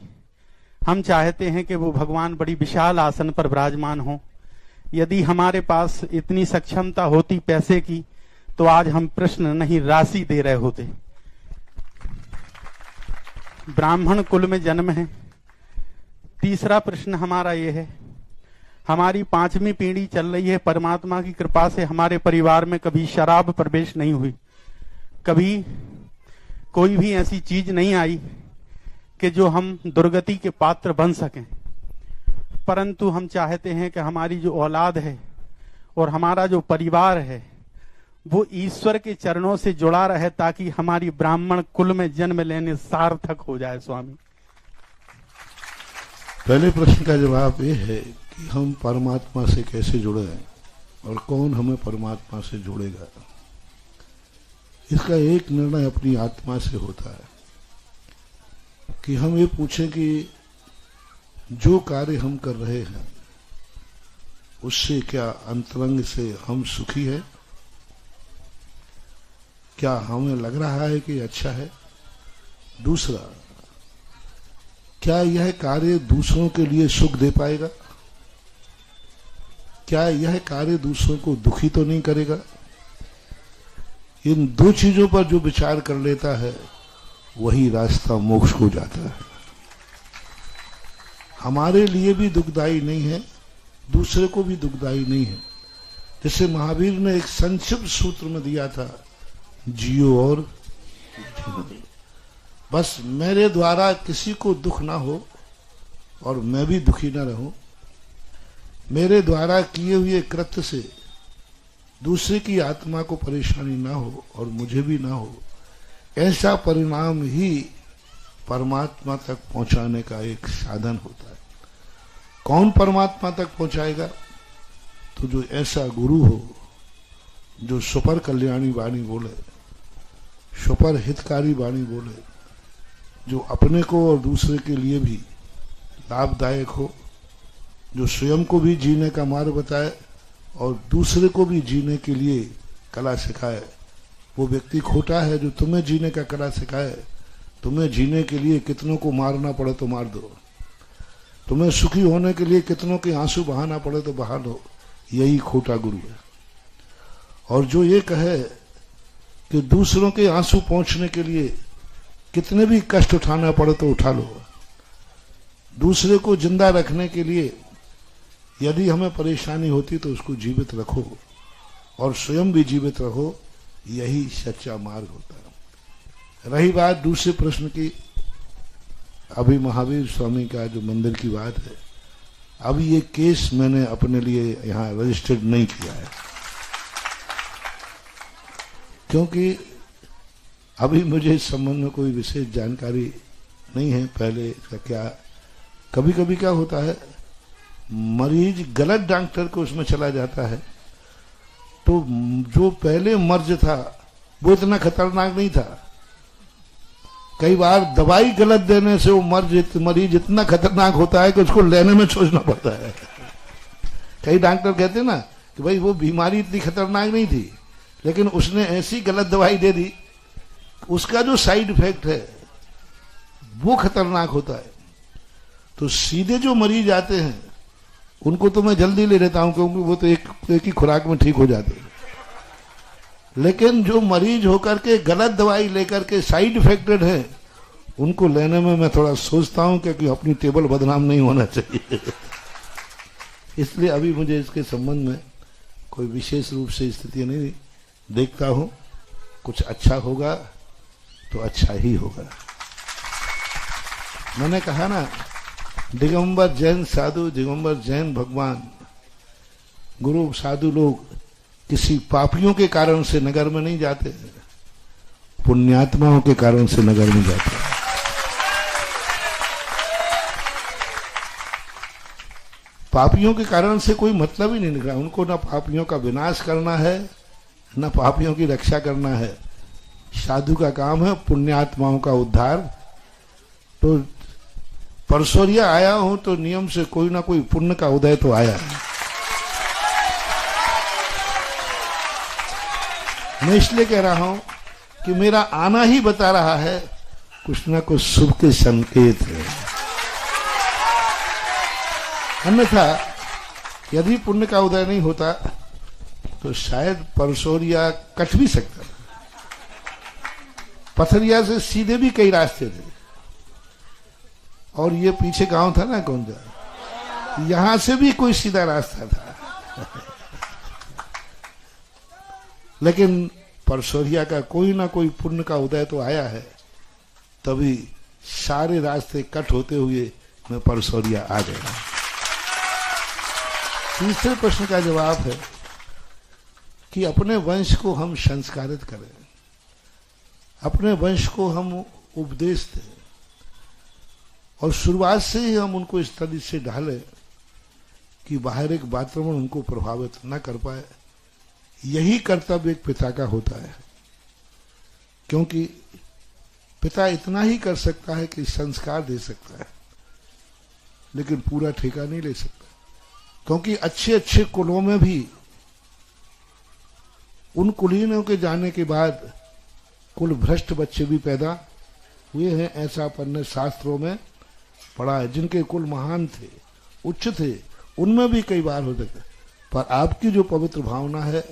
हम चाहते हैं कि वो भगवान बड़ी विशाल आसन पर विराजमान हो। यदि हमारे पास इतनी सक्षमता होती पैसे की तो आज हम प्रश्न नहीं राशि दे रहे होते। ब्राह्मण कुल में जन्म है। तीसरा प्रश्न हमारा ये है, हमारी 5वीं पीढ़ी चल रही है, परमात्मा की कृपा से हमारे परिवार में कभी शराब प्रवेश नहीं हुई, कभी कोई भी ऐसी चीज नहीं आई कि जो हम दुर्गति के पात्र बन सकें। परंतु हम चाहते हैं कि हमारी जो औलाद है और हमारा जो परिवार है वो ईश्वर के चरणों से जुड़ा रहे, ताकि हमारी ब्राह्मण कुल में जन्म लेने सार्थक हो जाए। स्वामी, पहले प्रश्न का जवाब ये है कि हम परमात्मा से कैसे जुड़े हैं और कौन हमें परमात्मा से जोड़ेगा। इसका एक निर्णय अपनी आत्मा से होता है कि हम ये पूछें कि जो कार्य हम कर रहे हैं उससे क्या अंतरंग से हम सुखी है, क्या हमें लग रहा है कि अच्छा है। दूसरा, क्या यह कार्य दूसरों के लिए सुख दे पाएगा, क्या यह कार्य दूसरों को दुखी तो नहीं करेगा। इन 2 चीजों पर जो विचार कर लेता है वही रास्ता मोक्ष को जाता है। हमारे लिए भी दुखदायी नहीं है, दूसरे को भी दुखदायी नहीं है। जैसे महावीर ने एक संक्षिप्त सूत्र में दिया था, जियो और जीने दो। बस मेरे द्वारा किसी को दुख ना हो और मैं भी दुखी ना रहूं, मेरे द्वारा किए हुए कृत्य से दूसरे की आत्मा को परेशानी ना हो और मुझे भी ना हो, ऐसा परिणाम ही परमात्मा तक पहुंचाने का एक साधन होता है। कौन परमात्मा तक पहुंचाएगा? तो जो ऐसा गुरु हो जो सुपर कल्याणी वाणी बोले, सुपर हितकारी वाणी बोले, जो अपने को और दूसरे के लिए भी लाभदायक हो, जो स्वयं को भी जीने का मार्ग बताए और दूसरे को भी जीने के लिए कला सिखाए। वो व्यक्ति खोटा है जो तुम्हें जीने का कला सिखाए। तुम्हें जीने के लिए कितनों को मारना पड़े तो मार दो, तुम्हें सुखी होने के लिए कितनों के आंसू बहाना पड़े तो बहा दो, यही खोटा गुरु है। और जो ये कहे कि दूसरों के आंसू पहुंचने के लिए कितने भी कष्ट उठाना पड़े तो उठा लो, दूसरे को जिंदा रखने के लिए यदि हमें परेशानी होती तो उसको जीवित रखो और स्वयं भी जीवित रहो, यही सच्चा मार्ग होता है। रही बात दूसरे प्रश्न की, अभी महावीर स्वामी का जो मंदिर की बात है, अभी ये केस मैंने अपने लिए यहाँ रजिस्टर्ड नहीं किया है, क्योंकि अभी मुझे इस संबंध में कोई विशेष जानकारी नहीं है। पहले इसका क्या, कभी कभी क्या होता है, मरीज गलत डॉक्टर को उसमें चला जाता है, तो जो पहले मर्ज था वो इतना खतरनाक नहीं था। कई बार दवाई गलत देने से वो मरीज इतना खतरनाक होता है कि उसको लेने में सोचना पड़ता है। कई डॉक्टर कहते हैं ना कि भाई वो बीमारी इतनी खतरनाक नहीं थी, लेकिन उसने ऐसी गलत दवाई दे दी, उसका जो साइड इफेक्ट है वो खतरनाक होता है। तो सीधे जो मरीज आते हैं उनको तो मैं जल्दी ले लेता हूं, क्योंकि वो तो एक ही खुराक में ठीक हो जाते हैं। लेकिन जो मरीज होकर के गलत दवाई लेकर के साइड इफेक्टेड है, उनको लेने में मैं थोड़ा सोचता हूं, क्योंकि अपनी टेबल बदनाम नहीं होना चाहिए। इसलिए अभी मुझे इसके संबंध में कोई विशेष रूप से स्थिति नहीं, देखता हूं कुछ अच्छा होगा तो अच्छा ही होगा। मैंने कहा ना, दिगंबर जैन साधु, दिगंबर जैन भगवान, गुरु साधु लोग किसी पापियों के कारण से नगर में नहीं जाते, पुण्यात्माओं के कारण से नगर में जाते हैं। पापियों के कारण से कोई मतलब ही नहीं निकला। उनको ना पापियों का विनाश करना है, ना पापियों की रक्षा करना है। साधु का काम है पुण्यात्माओं का उद्धार। तो परसोरिया आया हूं तो नियम से कोई ना कोई पुण्य का उदय तो आया है। मैं इसलिए कह रहा हूं कि मेरा आना ही बता रहा है कुछ ना कुछ शुभ के संकेत है। अन्यथा यदि पुण्य का उदय नहीं होता तो शायद परसोरिया कट भी सकता था। पथरिया से सीधे भी कई रास्ते थे, और ये पीछे गांव था ना कौन सा, यहां से भी कोई सीधा रास्ता था। लेकिन परसोरिया का कोई ना कोई पुण्य का उदय तो आया है, तभी सारे रास्ते कट होते हुए मैं परसोरिया आ गया। तीसरे प्रश्न का जवाब है कि अपने वंश को हम संस्कारित करें, अपने वंश को हम उपदेश दें, और शुरुआत से ही हम उनको इस तरह से ढालें कि बाहर एक वातावरण उनको प्रभावित न कर पाए। यही कर्तव्य एक पिता का होता है, क्योंकि पिता इतना ही कर सकता है कि संस्कार दे सकता है, लेकिन पूरा ठेका नहीं ले सकता। क्योंकि अच्छे अच्छे कुलों में भी उन कुलीनों के जाने के बाद कुल भ्रष्ट बच्चे भी पैदा हुए हैं। ऐसा अपन ने शास्त्रों में पढ़ा है। जिनके कुल महान थे, उच्च थे, उनमें भी कई बार होते थे। पर आपकी जो पवित्र भावना है,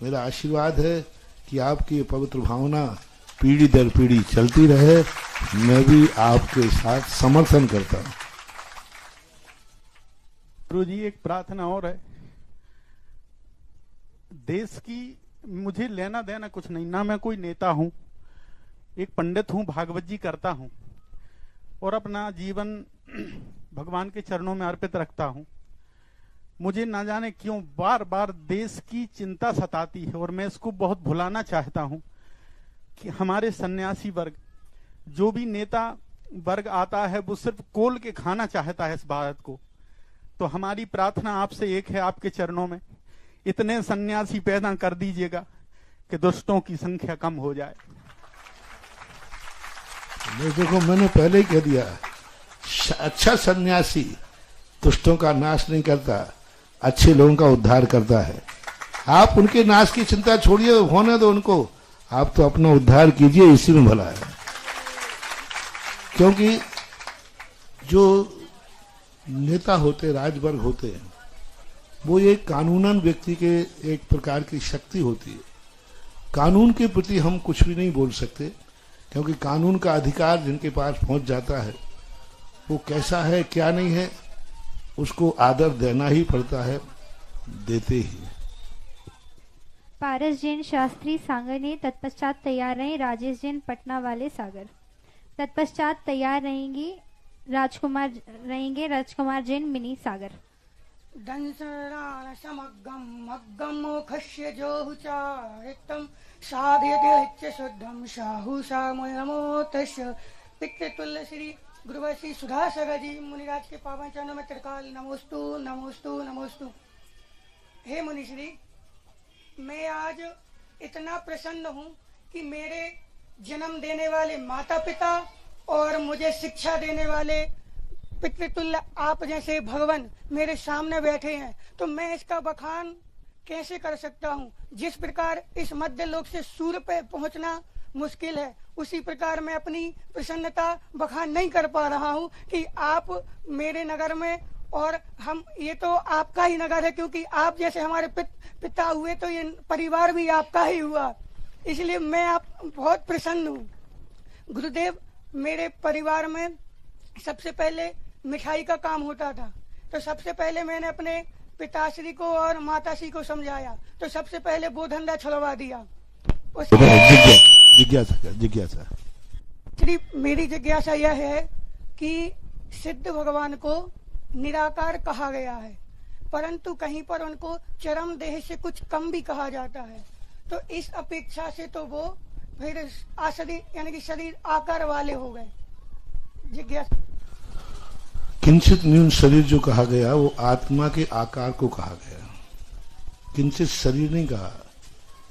मेरा आशीर्वाद है कि आपकी ये पवित्र भावना पीढ़ी दर पीढ़ी चलती रहे। मैं भी आपके साथ समर्थन करता हूं। गुरु जी, एक प्रार्थना और है। देश की मुझे लेना देना कुछ नहीं, ना मैं कोई नेता हूं, एक पंडित हूं, भागवत जी करता हूं और अपना जीवन भगवान के चरणों में अर्पित रखता हूं। मुझे ना जाने क्यों बार बार देश की चिंता सताती है, और मैं इसको बहुत भुलाना चाहता हूं कि हमारे सन्यासी वर्ग, जो भी नेता वर्ग आता है, वो सिर्फ कोल के खाना चाहता है इस भारत को। तो हमारी प्रार्थना आपसे एक है, आपके चरणों में इतने सन्यासी पैदा कर दीजिएगा कि दुष्टों की संख्या कम हो जाए। देखो, मैंने पहले ही कह दिया, अच्छा सन्यासी दुष्टों का नाश नहीं करता, अच्छे लोगों का उद्धार करता है। आप उनके नाश की चिंता छोड़िए, होने दो उनको, आप तो अपना उद्धार कीजिए, इसी में भला है। क्योंकि जो नेता होते, राजवर्ग होते हैं, वो एक कानूनन व्यक्ति के एक प्रकार की शक्ति होती है। कानून के प्रति हम कुछ भी नहीं बोल सकते, क्योंकि कानून का अधिकार जिनके पास पहुंच जाता है, वो कैसा है क्या नहीं है उसको आदर देना ही पड़ता है, देते ही। पारस जैन शास्त्री सांगने, तत्पश्चात तैयार रहे राजेश जैन पटना वाले सागर। तत्पश्चात तैयार राजकुमार जैन मिनी सागर। दंसराण समग्गम मग्गम मोक्षस्य जोहुचारितम साधयते शुद्धम साहु सामय नमो तस्य। पितृतुल्य श्री गुरुवर श्री सुधासागर जी मुनिराज के पावन चरणों में त्रिकाल नमोस्तु नमोस्तु नमोस्तु। हे मुनिश्री, मैं आज इतना प्रसन्न हूँ कि मेरे जन्म देने वाले माता पिता और मुझे शिक्षा देने वाले पितृतुल्य आप जैसे भगवान मेरे सामने बैठे हैं, तो मैं इसका बखान कैसे कर सकता हूँ। जिस प्रकार इस मध्य लोक से सूर्य पे पहुँचना मुश्किल है, उसी प्रकार मैं अपनी प्रसन्नता बखान नहीं कर पा रहा हूँ कि आप मेरे नगर में, और हम ये तो आपका ही नगर है, क्योंकि आप जैसे हमारे पिता हुए तो ये परिवार भी आपका ही हुआ, इसलिए मैं आप बहुत प्रसन्न हूँ। गुरुदेव, मेरे परिवार में सबसे पहले मिठाई का काम होता था, तो सबसे पहले मैंने अपने पिताश्री को और माताश्री को समझाया, तो सबसे पहले वो धंधा छुड़वा दिया। जिज्ञासा श्री, मेरी जिज्ञासा यह है कि सिद्ध भगवान को निराकार कहा गया है, परंतु कहीं पर उनको चरम देह से कुछ कम भी कहा जाता है, तो इस अपेक्षा से तो वो फिर शरीर यानी कि शरीर आकार वाले हो गए। जिज्ञासा। किंचित न्यून शरीर जो कहा गया वो आत्मा के आकार को कहा गया, किंचित शरीर नहीं कहा।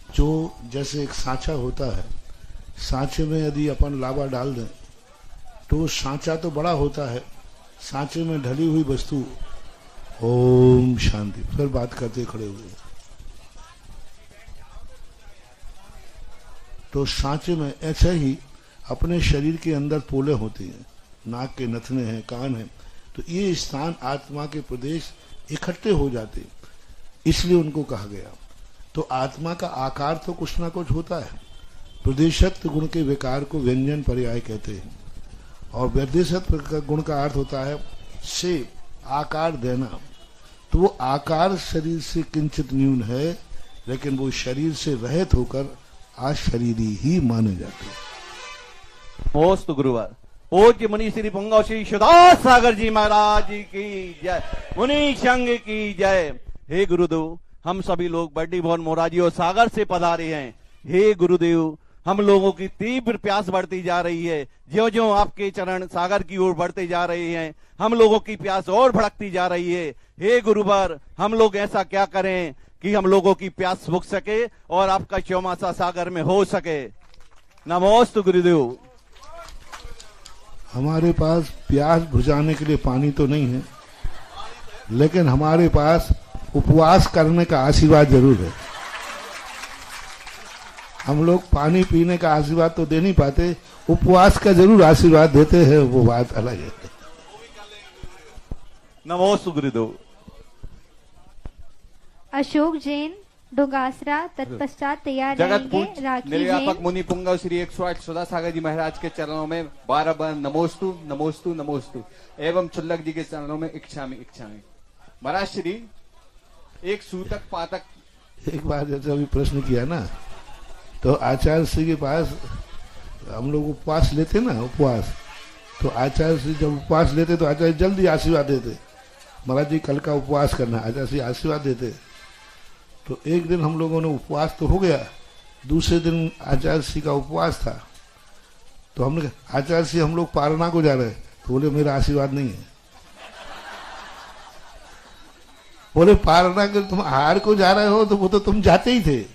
जो जैसे एक सांचा होता है, सांचे में यदि अपन लावा डाल दें तो सांचा तो बड़ा होता है, सांचे में ढली हुई वस्तु, ओम शांति, फिर बात करते खड़े हुए। तो सांचे में ऐसा ही अपने शरीर के अंदर पोले होते हैं, नाक के नथने हैं, कान हैं, तो ये स्थान आत्मा के प्रदेश इकट्ठे हो जाते, इसलिए उनको कहा गया। तो आत्मा का आकार तो कुछ ना कुछ होता है। प्रदेशत्व गुण के विकार को व्यंजन पर्याय कहते हैं, और व्यदेशत्व का गुण का अर्थ होता है से आकार देना। तो वो आकार शरीर से किंचित न्यून है, लेकिन वो शरीर से रहित होकर अशरीरी ही माने जाते हैं। नमोस्तु गुरुवर। पूज्य मुनि श्री पुंगव श्री सुदास सागर जी महाराज जी की जय, मुनि संघ की जय। हे गुरुदेव, हम सभी लोग बड्डी भवन मोराजी और सागर से पधारे हैं। हे गुरुदेव, हम लोगों की तीव्र प्यास बढ़ती जा रही है। ज्यों ज्यों आपके चरण सागर की ओर बढ़ते जा रहे हैं, हम लोगों की प्यास और भड़कती जा रही है। हे गुरुवर, हम लोग ऐसा क्या करें कि हम लोगों की प्यास बुझ सके और आपका चौमासा सागर में हो सके। नमोस्तु गुरुदेव। हमारे पास प्यास बुझाने के लिए पानी तो नहीं है, लेकिन हमारे पास उपवास करने का आशीर्वाद जरूर है। हम लोग पानी पीने का आशीर्वाद तो दे नहीं पाते, उपवास का जरूर आशीर्वाद देते हैं, वो बात अलग है। नमोस्तु गुरुदेव। अशोक जैन डोंगासरा, तत्पश्चात तैयार रहेंगे राखी निर्यापक जैन। मुनि पुंगव श्री 108 सुधा सागर जी महाराज के चरणों में 12 बार नमोस्तु नमोस्तु नमोस्तु एवं चुल्लक जी के चरणों में इच्छामी इच्छामी। महाराज श्री एक सूतक पातक। एक बार जैसे अभी प्रश्न किया ना, तो आचार्य श्री के पास हम लोग उपवास लेते ना, उपवास, तो आचार्य श्री जब उपवास लेते तो आचार्य जल्दी आशीर्वाद देते, महाराज जी कल का उपवास करना, आचार्य श्री आशीर्वाद देते। तो एक दिन हम लोगों ने उपवास तो हो गया, दूसरे दिन आचार्य श्री का उपवास था, तो हमने कहा आचार्य श्री हम लोग पारना को जा रहे हैं, तो बोले मेरा आशीर्वाद नहीं है। बोले पारना के तुम आहार को जा रहे हो तो वो तो तुम जाते ही थे,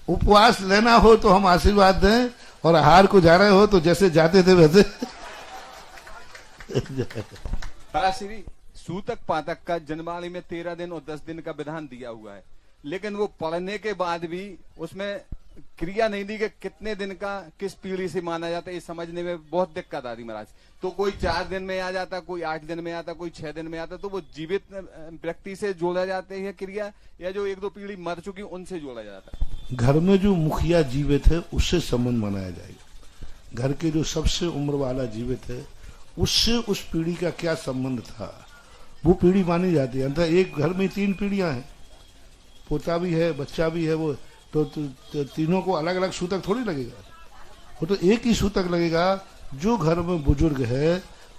उपवास लेना हो तो हम आशीर्वाद दें, और आहार को जा रहे हो तो जैसे जाते थे वैसे। श्री सूतक पातक का जन्मावली में 13 दिन और 10 दिन का विधान दिया हुआ है, लेकिन वो पढ़ने के बाद भी उसमें क्रिया नहीं दी कि कितने दिन का किस पीढ़ी से माना जाता है, ये समझने में बहुत दिक्कत आती महाराज। तो कोई 4 दिन में आ जाता, कोई 8 दिन में आता, कोई 6 दिन में आता, तो वो जीवित व्यक्ति से जोड़ा जाते हैं क्रिया, या जो 1-2 पीढ़ी मर चुकी उनसे जोड़ा जाता है? घर में जो मुखिया जीवित है उससे संबंध मनाया जाएगा। घर के जो सबसे उम्र वाला जीवित है उससे उस पीढ़ी का क्या संबंध था, वो पीढ़ी मानी जाती है। एक घर में 3 पीढ़ियां हैं, पोता भी है, बच्चा भी है, वो तो तीनों को अलग अलग सूतक थोड़ी लगेगा, वो तो एक ही सूतक लगेगा। जो घर में बुजुर्ग है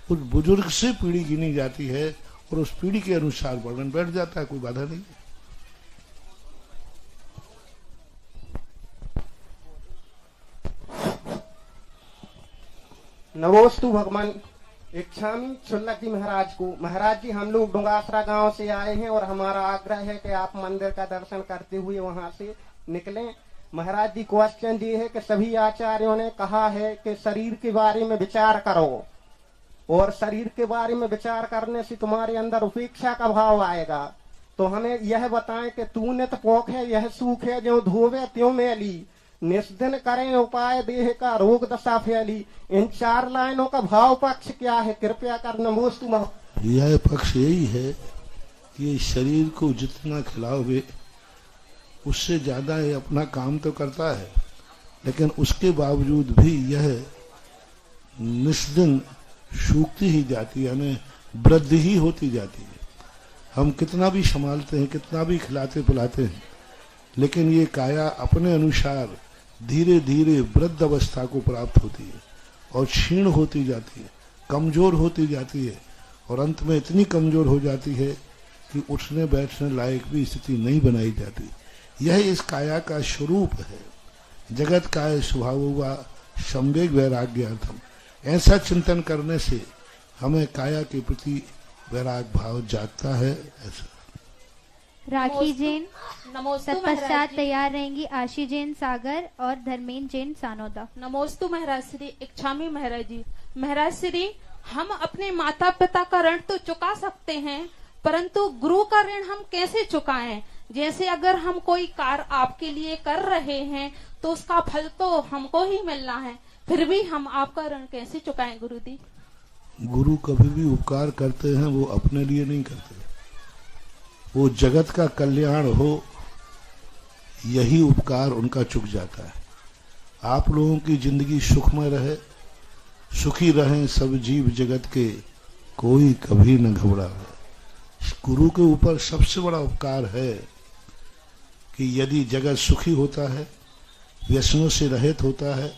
उस बुजुर्ग से पीढ़ी गिनी जाती है, और उस पीढ़ी के अनुसार वर्णन बैठ जाता है, कोई बाधा नहीं। नमोस्तु भगवान इच्छामी चुल्लक जी महाराज को। महाराज जी हम लोग डोंगासरा गांव से आए हैं और हमारा आग्रह है कि आप मंदिर का दर्शन करते हुए वहां से निकलें। महाराज जी क्वेश्चन ये है कि सभी आचार्यों ने कहा है कि शरीर के बारे में विचार करो, और शरीर के बारे में विचार करने से तुम्हारे अंदर उपेक्षा का भाव आएगा। तो हमें यह बताएं कि तू नित पोख है, यह सूख है, जो धोवे त्यों मैली, निस्दिन करें उपाय देह का रोग दशा फैली। इन 4 लाइनों का भाव पक्ष क्या है, कृपया कर। नमोस्तु। यह पक्ष यही है कि शरीर को जितना खिलाओगे उससे ज्यादा ये अपना काम तो करता है, लेकिन उसके बावजूद भी यह निस्दिन सूखती ही जाती है, यानी वृद्धि ही होती जाती है। हम कितना भी संभालते हैं, कितना भी खिलाते पिलाते हैं, लेकिन ये काया अपने अनुसार धीरे धीरे वृद्ध अवस्था को प्राप्त होती है और क्षीण होती जाती है, कमजोर होती जाती है, और अंत में इतनी कमजोर हो जाती है कि उठने बैठने लायक भी स्थिति नहीं बनाई जाती। यह इस काया का स्वरूप है। जगत काय स्वभाव हुआ संवेग वैराग्यार्थम। ऐसा चिंतन करने से हमें काया के प्रति वैराग भाव जागता है। ऐसा राखी जैन, नमोस्तु तत्पश्चात तैयार रहेंगी आशी जैन सागर और धर्मेंद्र जैन सानोदा। नमोस्तु महाराज श्री इच्छामी महाराज जी। महाराज श्री हम अपने माता पिता का ऋण तो चुका सकते हैं, परंतु गुरु का ऋण हम कैसे चुकाएं? जैसे अगर हम कोई कार्य आपके लिए कर रहे हैं तो उसका फल तो हमको ही मिलना है, फिर भी हम आपका ऋण कैसे चुकाएं गुरुजी? गुरु कभी भी उपकार करते हैं वो अपने लिए नहीं करते, वो जगत का कल्याण हो यही उपकार उनका चुक जाता है। आप लोगों की जिंदगी सुखमय रहे, सुखी रहें सब जीव जगत के, कोई कभी न घबराए। गुरु के ऊपर सबसे बड़ा उपकार है कि यदि जगत सुखी होता है, व्यसनों से रहित होता है,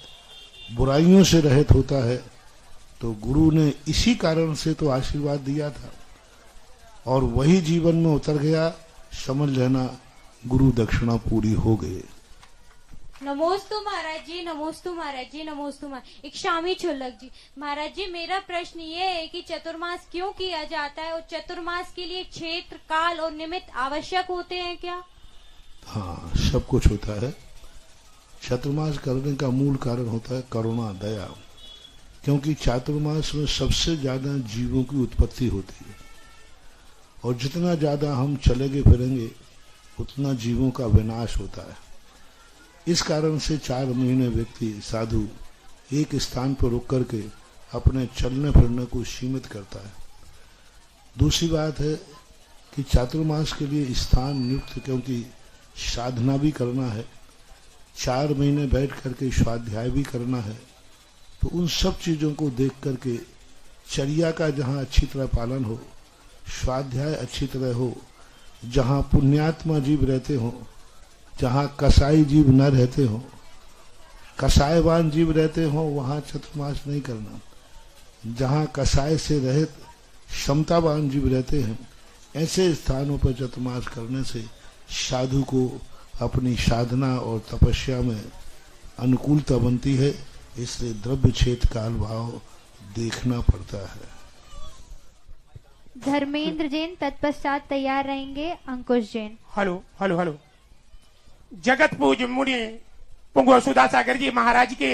बुराइयों से रहित होता है, तो गुरु ने इसी कारण से तो आशीर्वाद दिया था और वही जीवन में उतर गया, समझ लेना गुरु दक्षिणा पूरी हो गई। नमोस्तु महाराज जी, नमोस्तु महाराज जी, नमोस्तु महाराज। एक शामी छुल्लक जी, महाराज जी मेरा प्रश्न ये है कि चतुर्मास क्यों किया जाता है और चतुर्मास के लिए क्षेत्र, काल और निमित्त आवश्यक होते हैं क्या? हाँ, सब कुछ होता है। चतुर्मास करने का मूल कारण होता है करुणा, दया, क्योंकि चातुर्मास में सबसे ज्यादा जीवों की उत्पत्ति होती है और जितना ज्यादा हम चलेंगे फिरेंगे उतना जीवों का विनाश होता है। इस कारण से 4 महीने व्यक्ति साधु एक स्थान पर रुक करके अपने चलने फिरने को सीमित करता है। दूसरी बात है कि चातुर्मास के लिए स्थान नियुक्त, क्योंकि साधना भी करना है, 4 महीने बैठ करके स्वाध्याय भी करना है, तो उन सब चीजों को देख करके चर्या का जहाँ अच्छी तरह पालन हो, स्वाध्याय अच्छी तरह हो, जहाँ पुण्यात्मा जीव रहते हो, जहाँ कसाई जीव न रहते हो, कसायवान जीव रहते हो, वहाँ चतुर्मास नहीं करना। जहाँ कसाय से रहित क्षमतावान जीव रहते हैं, ऐसे स्थानों पर चतुर्मास करने से साधु को अपनी साधना और तपस्या में अनुकूलता बनती है, इसलिए द्रव्य क्षेत्र काल भाव देखना पड़ता है। धर्मेंद्र जैन, तत्पश्चात तैयार रहेंगे Ankush Jain. Hello hello hello. जगत पूज्य मुनि पुंगव सुधासागर जी महाराज के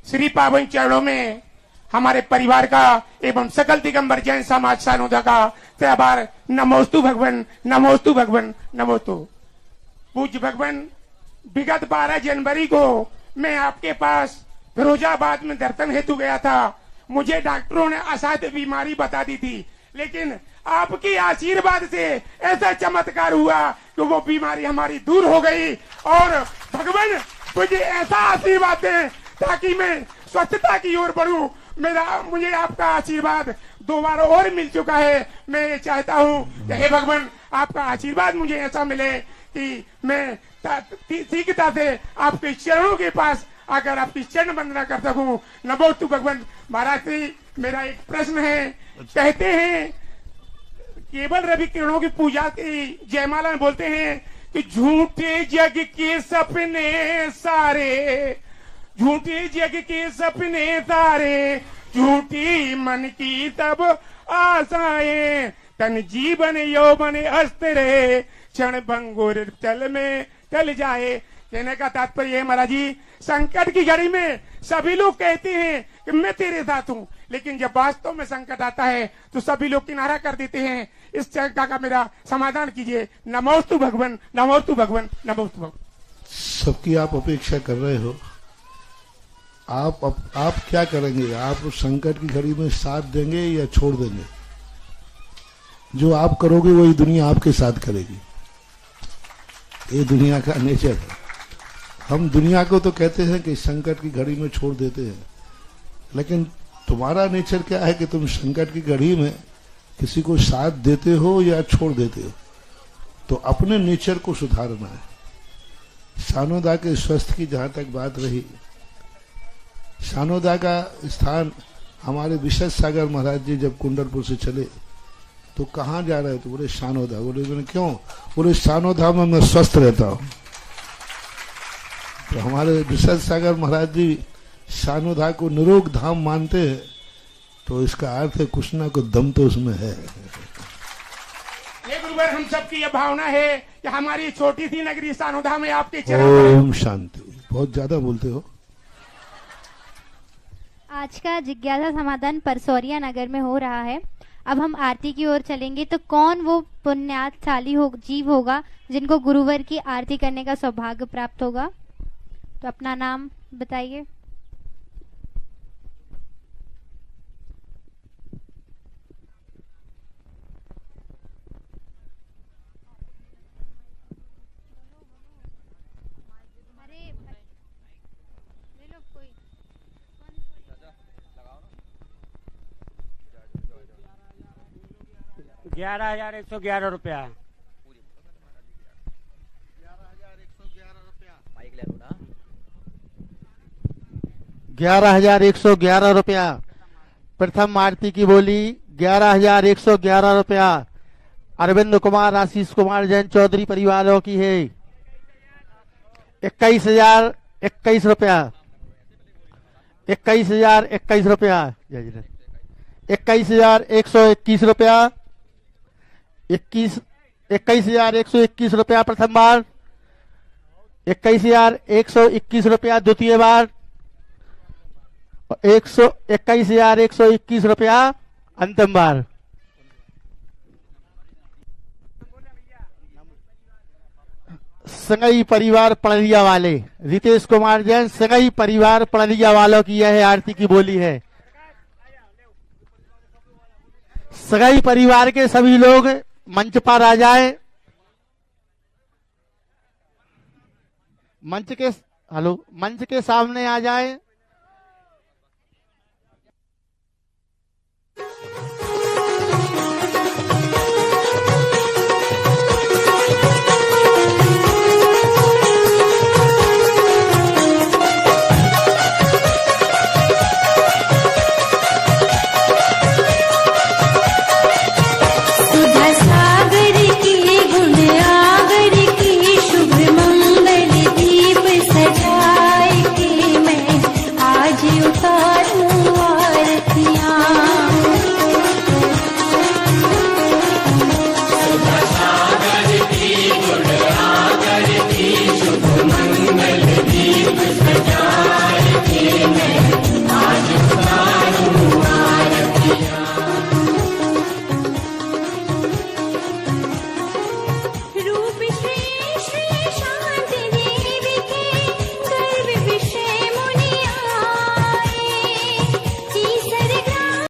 श्री पावन चरणों में हमारे परिवार का एवं सकल दिगंबर जैन समाज सानोदा का त्योहार नमोस्तु भगवान, नमोस्तु भगवान, नमोस्तु। पूज्य भगवान, विगत 12 जनवरी को मैं आपके पास फिरोजाबाद में दर्शन हेतु गया था। मुझे डॉक्टरों ने असाध्य बीमारी बता दी थी, लेकिन आपके आशीर्वाद से ऐसा चमत्कार हुआ कि वो बीमारी हमारी दूर हो गई। और भगवान मुझे ऐसा आशीर्वाद दें ताकि मैं स्वस्थता की ओर बढ़ूं। मुझे आपका आशीर्वाद 2 बार और मिल चुका है। मैं ये चाहता हूँ कि हे भगवान, आपका आशीर्वाद मुझे ऐसा मिले कि मैं शीघ्रता से आपके चरणों के पास आकर आपकी चरण वंदना कर सकूं। नमोस्तु भगवान। महाराज जी, मेरा एक प्रश्न है। कहते हैं केवल रवि किरणों की पूजा की जयमाला में बोलते हैं कि झूठे जग के सपने सारे, झूठे जग के सपने सारे, झूठी मन की तब आशाएं, तन जीवन यौवन अस्त रहे, क्षण भंगुर चल में टल जाए। कहने का तात्पर्य है महाराज जी, संकट की घड़ी में सभी लोग कहते हैं कि मैं तेरे साथ हूँ, लेकिन जब वास्तव में संकट आता है तो सभी लोग किनारा कर देते हैं। इस शंका का मेरा समाधान कीजिए। नमोस्तु भगवान, नमोस्तु भगवान, नमोस्तु भगवान। सबकी आप अपेक्षा कर रहे हो, आप क्या करेंगे? आप संकट की घड़ी में साथ देंगे या छोड़ देंगे? जो आप करोगे वही दुनिया आपके साथ करेगी। ये दुनिया का नेचर है। हम दुनिया को तो कहते हैं कि संकट की घड़ी में छोड़ देते हैं, लेकिन तुम्हारा नेचर क्या है कि तुम संकट की घड़ी में किसी को साथ देते हो या छोड़ देते हो? तो अपने नेचर को सुधारना है। सानोदा के स्वस्थ की जहां तक बात रही, सानोदा का स्थान हमारे विशद सागर महाराज जी जब कुंडलपुर से चले तो कहाँ जा रहे थे? बोले सानोदा। बोले क्यों? बोले सानोदा में मैं स्वस्थ रहता हूँ। तो हमारे विशद सागर महाराज जी सानोदा को निरोग धाम मानते हैं, तो इसका अर्थ है कुछ ना कुछ दम तो उसमें है। ये गुरुवर, हम सबकी ये भावना है कि हमारी छोटी सी नगरी सानोदा में आपके चरण। ओम शांति। बहुत ज्यादा बोलते हो। आज का जिज्ञासा समाधान परसौरिया नगर में हो रहा है। अब हम आरती की ओर चलेंगे। तो कौन वो पुण्याशाली जीव होगा जिनको गुरुवर की आरती करने का सौभाग्य प्राप्त होगा? तो अपना नाम बताइए। ₹11,111। ₹11,111। प्रथम आरती की बोली ₹11,111 अरविंद कुमार आशीष कुमार जैन चौधरी परिवारों की है। ₹21,021 ₹21,021 ₹21,121 ₹21,121 प्रथम बार, ₹21,121 द्वितीय बार, ₹21,121 अंतिम बार। संगई परिवार पड़रिया वाले रितेश कुमार जैन, संगई परिवार पड़रिया वालों की यह आरती की बोली है। सगाई परिवार के सभी लोग मंच पर आ जाएं। मंच के सामने आ जाएं।